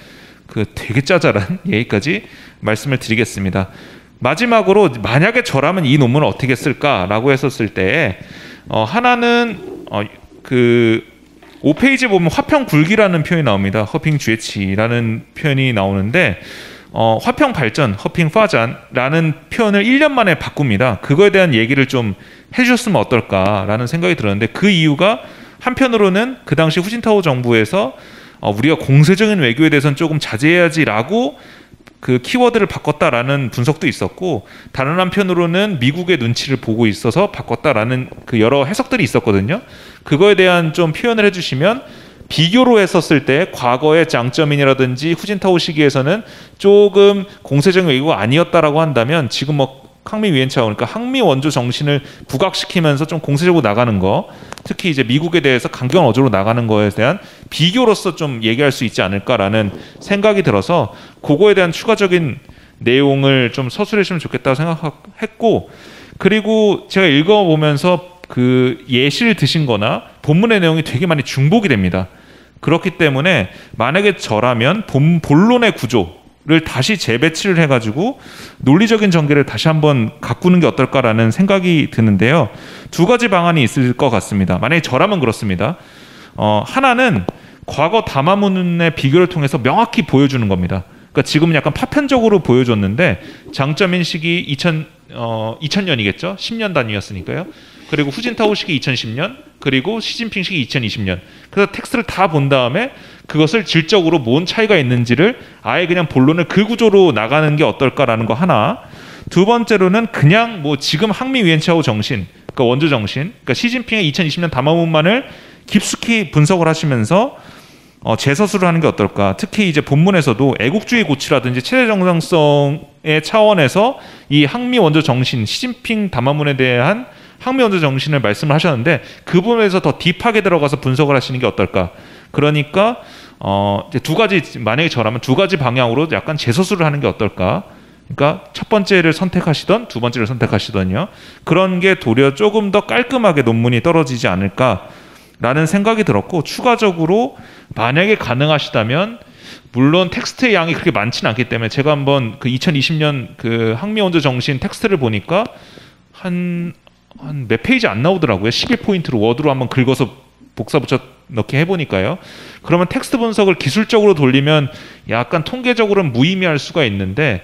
그 되게 짜잘한 얘기까지 말씀을 드리겠습니다. 마지막으로 만약에 저라면 이 논문을 어떻게 쓸까라고 했었을 때 하나는 그 5페이지에 보면 화평 굴기라는 표현이 나옵니다. 허핑 주에치라는 표현이 나오는데 화평 발전, 허핑 파잔라는 표현을 1년 만에 바꿉니다. 그거에 대한 얘기를 좀 해주셨으면 어떨까라는 생각이 들었는데 그 이유가 한편으로는 그 당시 후진타오 정부에서 우리가 공세적인 외교에 대해서는 조금 자제해야지라고 그 키워드를 바꿨다라는 분석도 있었고 다른 한편으로는 미국의 눈치를 보고 있어서 바꿨다라는 그 여러 해석들이 있었거든요. 그거에 대한 좀 표현을 해주시면 비교로 했었을 때 과거의 장쩌민이라든지 후진타오 시기에서는 조금 공세적인 외교가 아니었다라고 한다면 지금 뭐 항미 위엔차오 그러니까 항미 원조 정신을 부각시키면서 좀 공세적으로 나가는 거 특히 이제 미국에 대해서 강경 어조로 나가는 거에 대한 비교로서 좀 얘기할 수 있지 않을까라는 생각이 들어서 그거에 대한 추가적인 내용을 좀 서술해 주시면 좋겠다고 생각했고 그리고 제가 읽어보면서 그 예시를 드신 거나 본문의 내용이 되게 많이 중복이 됩니다. 그렇기 때문에 만약에 저라면 본론의 구조를 다시 재배치를 해가지고 논리적인 전개를 다시 한번 가꾸는 게 어떨까라는 생각이 드는데요. 두 가지 방안이 있을 것 같습니다. 만약에 저라면 그렇습니다. 하나는 과거 담화문의 비교를 통해서 명확히 보여주는 겁니다. 그러니까 지금은 약간 파편적으로 보여줬는데 장쩌민 시기 2000년이겠죠? 10년 단위였으니까요. 그리고 후진타오 시기 2010년, 그리고 시진핑 시기 2020년. 그래서 텍스트를 다 본 다음에 그것을 질적으로 뭔 차이가 있는지를 아예 그냥 본론을 그 구조로 나가는 게 어떨까라는 거 하나. 두 번째로는 그냥 뭐 지금 항미 위엔차오 정신, 그러니까 원조 정신, 그러니까 시진핑의 2020년 담화문만을 깊숙이 분석을 하시면서 재서술을 하는 게 어떨까. 특히 이제 본문에서도 애국주의 고취라든지 체제 정당성의 차원에서 이 항미 원조 정신, 시진핑 담화문에 대한 항미 원조 정신을 말씀을 하셨는데 그 부분에서 더 딥하게 들어가서 분석을 하시는 게 어떨까. 그러니까 이제 두 가지 만약에 저라면 두 가지 방향으로 약간 재서술을 하는 게 어떨까. 그러니까 첫 번째를 선택하시던 두 번째를 선택하시던요. 그런 게 도리어 조금 더 깔끔하게 논문이 떨어지지 않을까라는 생각이 들었고 추가적으로 만약에 가능하시다면 물론 텍스트의 양이 그렇게 많지는 않기 때문에 제가 한번 그 2020년 그 항미 원조 정신 텍스트를 보니까 한 몇 페이지 안 나오더라고요. 11포인트로 워드로 한번 긁어서 복사 붙여 넣기 해보니까요. 그러면 텍스트 분석을 기술적으로 돌리면 약간 통계적으로는 무의미할 수가 있는데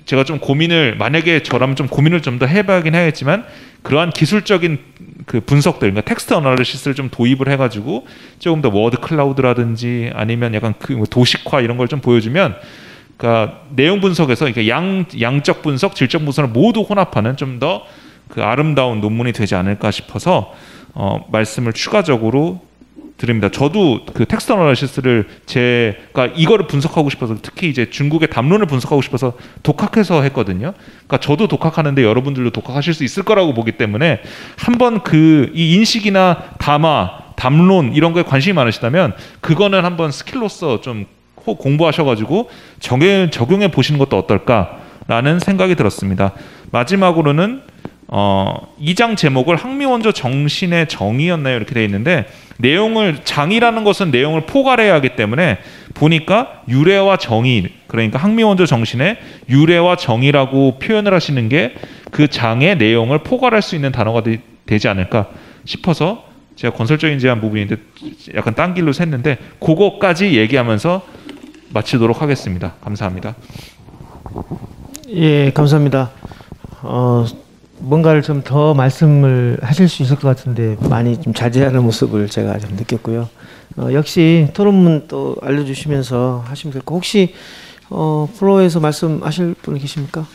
제가 좀 고민을 만약에 저라면 좀 고민을 좀 더 해봐야긴 하겠지만 그러한 기술적인 그 분석들, 그러니까 텍스트 어널리시스를 좀 도입을 해가지고 조금 더 워드 클라우드라든지 아니면 약간 그 도식화 이런 걸 좀 보여주면 그러니까 내용 분석에서 이렇게 양적 분석, 질적 분석을 모두 혼합하는 좀 더 그 아름다운 논문이 되지 않을까 싶어서 말씀을 추가적으로 드립니다. 저도 그 텍스트 어널리시스를 제가 이거를 분석하고 싶어서 특히 이제 중국의 담론을 분석하고 싶어서 독학해서 했거든요. 그러니까 저도 독학하는데 여러분들도 독학하실 수 있을 거라고 보기 때문에 한번 그 이 인식이나 담론 이런 거에 관심이 많으시다면 그거는 한번 스킬로서 좀 공부하셔가지고 적용해 보시는 것도 어떨까라는 생각이 들었습니다. 마지막으로는 2장 제목을 항미 원조 정신의 정의였나요? 이렇게 되어 있는데 장이라는 것은 내용을 포괄해야 하기 때문에 보니까 유래와 정의, 그러니까 항미 원조 정신의 유래와 정의라고 표현을 하시는 게 그 장의 내용을 포괄할 수 있는 단어가 되지 않을까 싶어서 제가 건설적인 제안 부분인데 약간 딴 길로 샜는데 그거까지 얘기하면서 마치도록 하겠습니다. 감사합니다. 예, 감사합니다. 뭔가를 좀 더 말씀을 하실 수 있을 것 같은데 많이 좀 자제하는 모습을 제가 좀 느꼈고요. 역시 토론문 또 알려주시면서 하시면 될 거. 혹시 플로어에서 말씀하실 분 계십니까?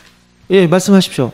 예, 말씀하십시오.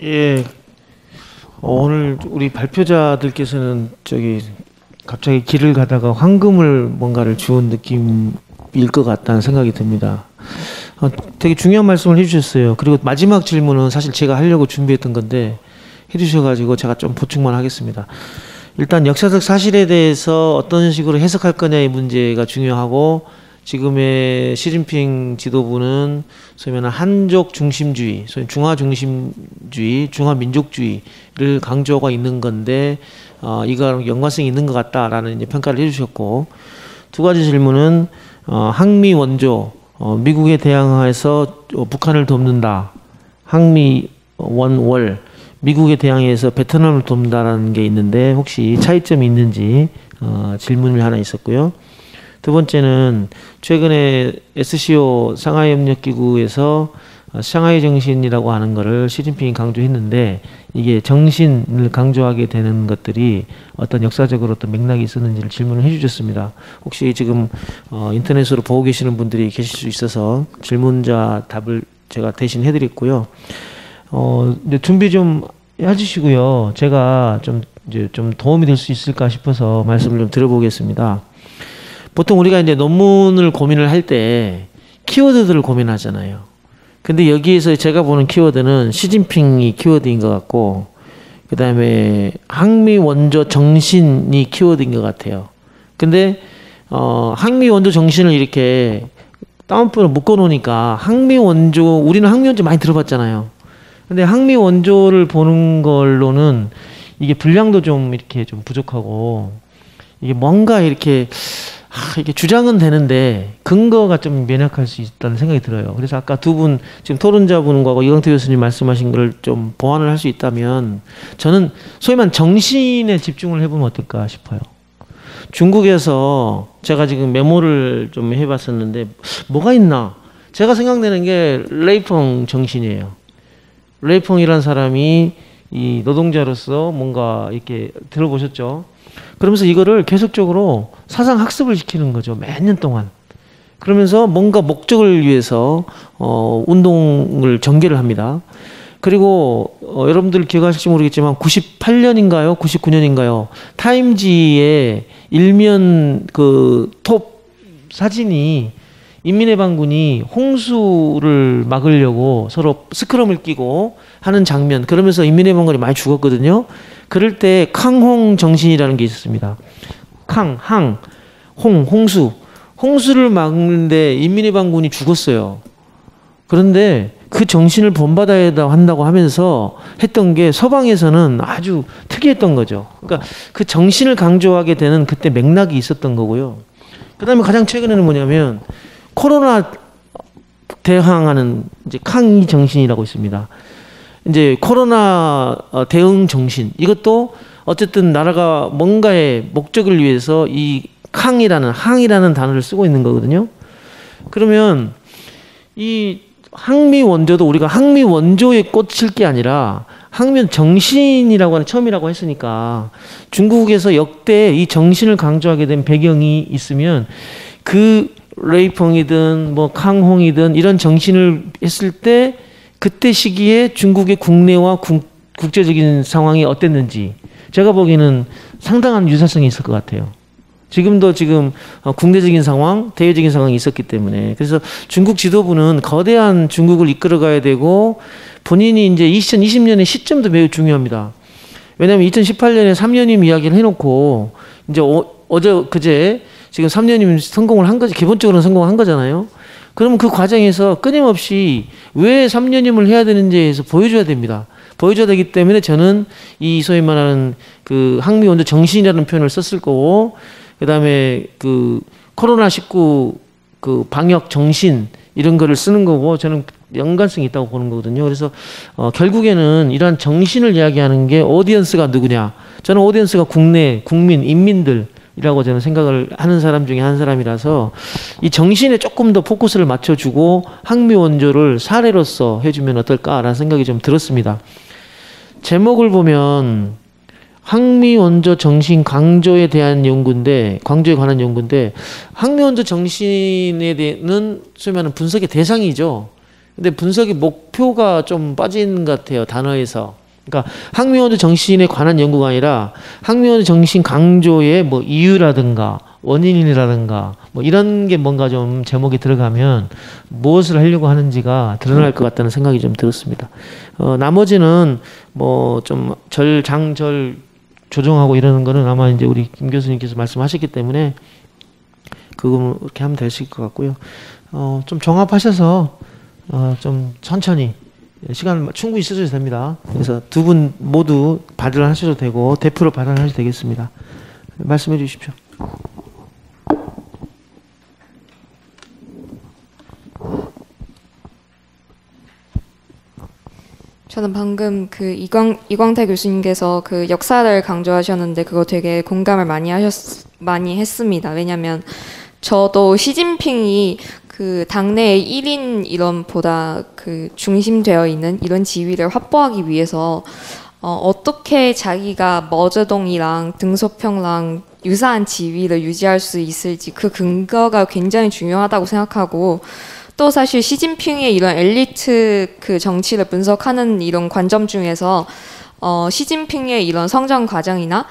예, 오늘 우리 발표자들께서는 갑자기 길을 가다가 황금을 뭔가를 주운 느낌일 것 같다는 생각이 듭니다. 되게 중요한 말씀을 해주셨어요. 그리고 마지막 질문은 사실 제가 하려고 준비했던 건데 해주셔가지고 제가 좀 보충만 하겠습니다. 일단 역사적 사실에 대해서 어떤 식으로 해석할 거냐의 문제가 중요하고, 지금의 시진핑 지도부는 소위 말하는 한족 중심주의, 소위 중화 중심주의, 중화 민족주의를 강조가 있는 건데, 이거랑 연관성이 있는 것 같다라는 이제 평가를 해주셨고, 두 가지 질문은 항미 원조, 미국에 대항해서 북한을 돕는다, 항미 원월, 미국에 대항해서 베트남을 돕는다라는 게 있는데 혹시 차이점이 있는지 질문이 하나 있었고요. 두 번째는 최근에 SCO 상하이협력기구에서 샹하이 정신이라고 하는 거를 시진핑이 강조했는데, 이게 정신을 강조하게 되는 것들이 어떤 역사적으로 어떤 맥락이 있었는지를 질문을 해주셨습니다. 혹시 지금 인터넷으로 보고 계시는 분들이 계실 수 있어서 질문자 답을 제가 대신 해드렸고요. 준비 좀 해주시고요. 제가 좀 도움이 될 수 있을까 싶어서 말씀을 좀 드려보겠습니다. 보통 우리가 이제 논문을 고민을 할 때 키워드들을 고민하잖아요. 근데 여기에서 제가 보는 키워드는 시진핑이 키워드인 것 같고, 그 다음에 항미 원조 정신이 키워드인 것 같아요. 근데 항미 원조 정신을 이렇게 따옴표로 묶어 놓으니까 우리는 항미 원조 많이 들어봤잖아요. 근데 항미 원조를 보는 걸로는 이게 분량도 좀 이렇게 좀 부족하고, 이게 뭔가 이렇게 이게 주장은 되는데 근거가 좀 면역할 수 있다는 생각이 들어요. 그래서 아까 두 분 지금 토론자분과 이광태 교수님 말씀하신 걸 좀 보완을 할 수 있다면 저는 소위 말하는 정신에 집중을 해보면 어떨까 싶어요. 중국에서 제가 지금 메모를 좀 해봤었는데 뭐가 있나? 제가 생각되는 게 레이펑 정신이에요. 레이펑이라는 사람이 이 노동자로서 뭔가 이렇게 들어보셨죠? 그러면서 이거를 계속적으로 사상 학습을 시키는 거죠. 몇 년 동안. 그러면서 뭔가 목적을 위해서 운동을 전개를 합니다. 그리고 여러분들 기억하실지 모르겠지만 98년인가요? 99년인가요? 타임지의 일면 그 톱 사진이 인민해방군이 홍수를 막으려고 서로 스크럼을 끼고 하는 장면. 그러면서 인민해방군이 많이 죽었거든요. 그럴 때 캉홍 정신이라는 게 있었습니다. 홍수. 홍수를 막는데 인민해방군이 죽었어요. 그런데 그 정신을 본받아야 한다고 하면서 했던 게 서방에서는 아주 특이했던 거죠. 그러니까 그 정신을 강조하게 되는 그때 맥락이 있었던 거고요. 그 다음에 가장 최근에는 뭐냐면 코로나 대항하는 이제抗이 정신이라고 있습니다. 이제 코로나 대응 정신. 이것도 어쨌든 나라가 뭔가의 목적을 위해서 이 항이라는 단어를 쓰고 있는 거거든요. 그러면 이 항미 원조도 우리가 항미 원조에 꽂힐 게 아니라 항미 정신이라고 하는 처음이라고 했으니까 중국에서 역대 이 정신을 강조하게 된 배경이 있으면 그 레이펑이든 뭐 캉홍이든 이런 정신을 했을 때 그때 시기에 중국의 국내와 국제적인 상황이 어땠는지 제가 보기에는 상당한 유사성이 있을 것 같아요. 지금도 국내적인 상황, 대외적인 상황이 있었기 때문에. 그래서 중국 지도부는 거대한 중국을 이끌어가야 되고 본인이 이제 2020년의 시점도 매우 중요합니다. 왜냐하면 2018년에 3년임 이야기를 해놓고 이제 그제 지금 3년임 성공을 한 거지, 기본적으로는 성공한 거잖아요. 그러면 그 과정에서 끊임없이 왜 3년임을 해야 되는지에 대해서 보여줘야 됩니다. 보여줘야 되기 때문에 저는 이 소위 말하는 그 항미 원조 정신이라는 표현을 썼을 거고, 그 다음에 그 코로나19 그 방역 정신 이런 거를 쓰는 거고, 저는 연관성이 있다고 보는 거거든요. 그래서 결국에는 이러한 정신을 이야기하는 게 오디언스가 누구냐? 저는 오디언스가 국내 국민 인민들이라고 저는 생각을 하는 사람 중에 한 사람이라서 이 정신에 조금 더 포커스를 맞춰주고 항미 원조를 사례로서 해주면 어떨까라는 생각이 좀 들었습니다. 제목을 보면 항미 원조 정신 강조에 대한 연구인데, 강조에 관한 연구인데, 항미 원조 정신에 대한 소위 말하는 분석의 대상이죠. 근데 분석의 목표가 좀 빠진 것 같아요, 단어에서. 그러니까 항미 원조 정신에 관한 연구가 아니라 항미 원조 정신 강조의 뭐 이유라든가 원인이라든가 뭐 이런 게 뭔가 좀 제목에 들어가면 무엇을 하려고 하는지가 드러날 것 같다는 생각이 좀 들었습니다. 나머지는 뭐 좀 장절 조정하고 이러는 거는 아마 이제 우리 김 교수님께서 말씀하셨기 때문에 그거 이렇게 하면 될 수 있을 것 같고요. 좀 종합하셔서 좀 천천히 시간을 충분히 쓰셔도 됩니다. 그래서 두 분 모두 발언하셔도 되고 대표로 발언하셔도 되겠습니다. 말씀해 주십시오. 저는 방금 그 이광태 교수님께서 그 역사를 강조하셨는데 그거 되게 공감을 많이 했습니다. 왜냐하면 저도 시진핑이 그 당내의 1인 이론보다 그 중심되어 있는 이런 지위를 확보하기 위해서 어떻게 자기가 머저동이랑 등소평랑 유사한 지위를 유지할 수 있을지 그 근거가 굉장히 중요하다고 생각하고, 또 사실 시진핑의 이런 엘리트 그 정치를 분석하는 이런 관점 중에서 시진핑의 이런 성장 과정이나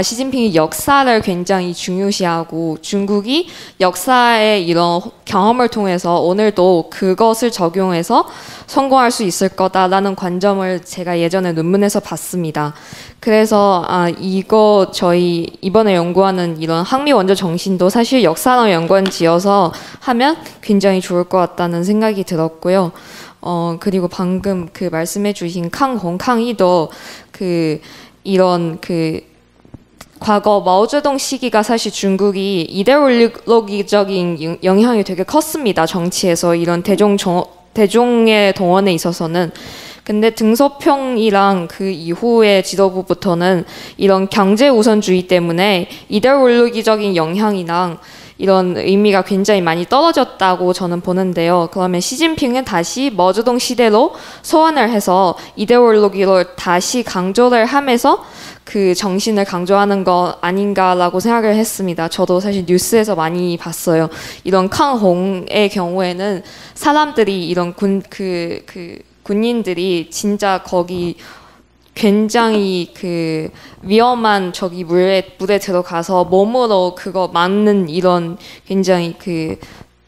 시진핑이 역사를 굉장히 중요시하고 중국이 역사의 이런 경험을 통해서 오늘도 그것을 적용해서 성공할 수 있을 거다라는 관점을 제가 예전에 논문에서 봤습니다. 그래서 이거 저희 이번에 연구하는 이런 항미 원조 정신도 사실 역사랑 연관지어서 하면 굉장히 좋을 것 같다는 생각이 들었고요. 그리고 방금 그 말씀해 주신 캉이도 그 이런 그 과거 마오쩌둥 시기가 사실 중국이 이데올로기적인 영향이 되게 컸습니다. 정치에서 이런 대종의 동원에 있어서는. 근데 등소평이랑 그 이후의 지도부부터는 이런 경제 우선주의 때문에 이데올로기적인 영향이랑 이런 의미가 굉장히 많이 떨어졌다고 저는 보는데요. 그러면 시진핑은 다시 머저동 시대로 소환을 해서 이데올로기를 다시 강조를 하면서 그 정신을 강조하는 거 아닌가라고 생각을 했습니다. 저도 사실 뉴스에서 많이 봤어요. 이런 캉홍의 경우에는 사람들이 이런 군인들이 진짜 거기 굉장히 그 위험한 저기 물에 들어가서 몸으로 그거 맞는 이런 굉장히 그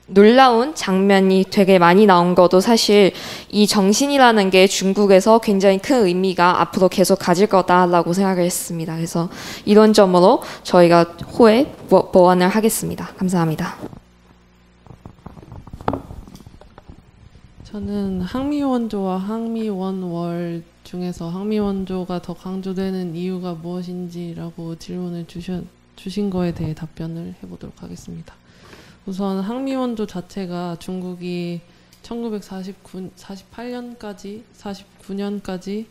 놀라운 장면이 되게 많이 나온 것도 사실 이 정신이라는 게 중국에서 굉장히 큰 의미가 앞으로 계속 가질 거다라고 생각을 했습니다. 그래서 이런 점으로 저희가 후에 보완을 하겠습니다. 감사합니다. 저는 항미원조와 항미원월 중에서 항미원조가 더 강조되는 이유가 무엇인지라고 질문을 주신 거에 대해 답변을 해보도록 하겠습니다. 우선 항미원조 자체가 중국이 49년까지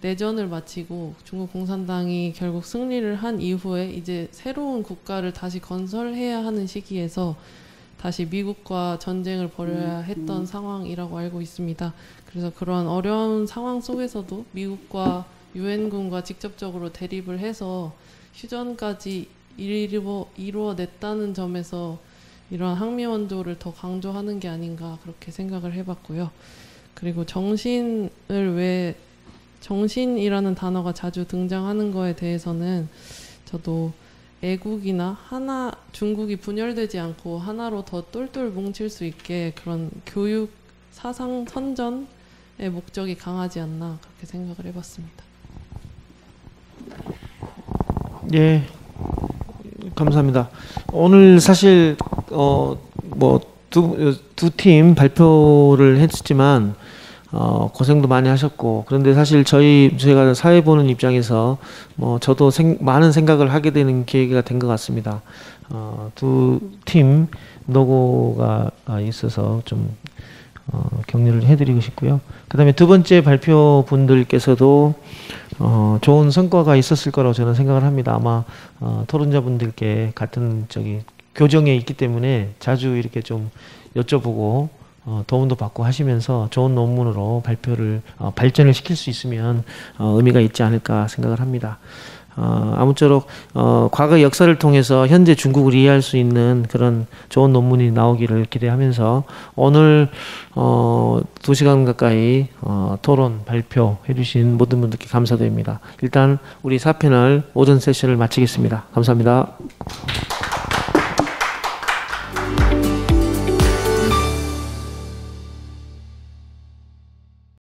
내전을 마치고 중국 공산당이 결국 승리를 한 이후에 이제 새로운 국가를 다시 건설해야 하는 시기에서 다시 미국과 전쟁을 벌여야 했던 상황이라고 알고 있습니다. 그래서 그런 어려운 상황 속에서도 미국과 유엔군과 직접적으로 대립을 해서 휴전까지 이루어냈다는 점에서 이러한 항미원조를 더 강조하는 게 아닌가 그렇게 생각을 해봤고요. 그리고 정신이라는 단어가 자주 등장하는 거에 대해서는 저도 애국이나 중국이 분열되지 않고 하나로 더 똘똘 뭉칠 수 있게 그런 교육, 사상, 선전의 목적이 강하지 않나 그렇게 생각을 해봤습니다. 예, 감사합니다. 오늘 사실 두 팀 발표를 했지만 고생도 많이 하셨고, 그런데 사실 제가 사회 보는 입장에서 저도 많은 생각을 하게 되는 계기가 된 것 같습니다. 두 팀 노고가 있어서 좀 격려를 해드리고 싶고요. 그 다음에 두 번째 발표 분들께서도 좋은 성과가 있었을 거라고 저는 생각을 합니다. 아마 토론자분들께 같은 교정에 있기 때문에 자주 이렇게 좀 여쭤보고 도움도 받고 하시면서 좋은 논문으로 발전을 시킬 수 있으면 의미가 있지 않을까 생각을 합니다. 아무쪼록 과거 역사를 통해서 현재 중국을 이해할 수 있는 그런 좋은 논문이 나오기를 기대하면서 오늘 2시간 가까이 토론 발표해 주신 모든 분들께 감사드립니다. 일단 우리 4패널 오전 세션을 마치겠습니다. 감사합니다.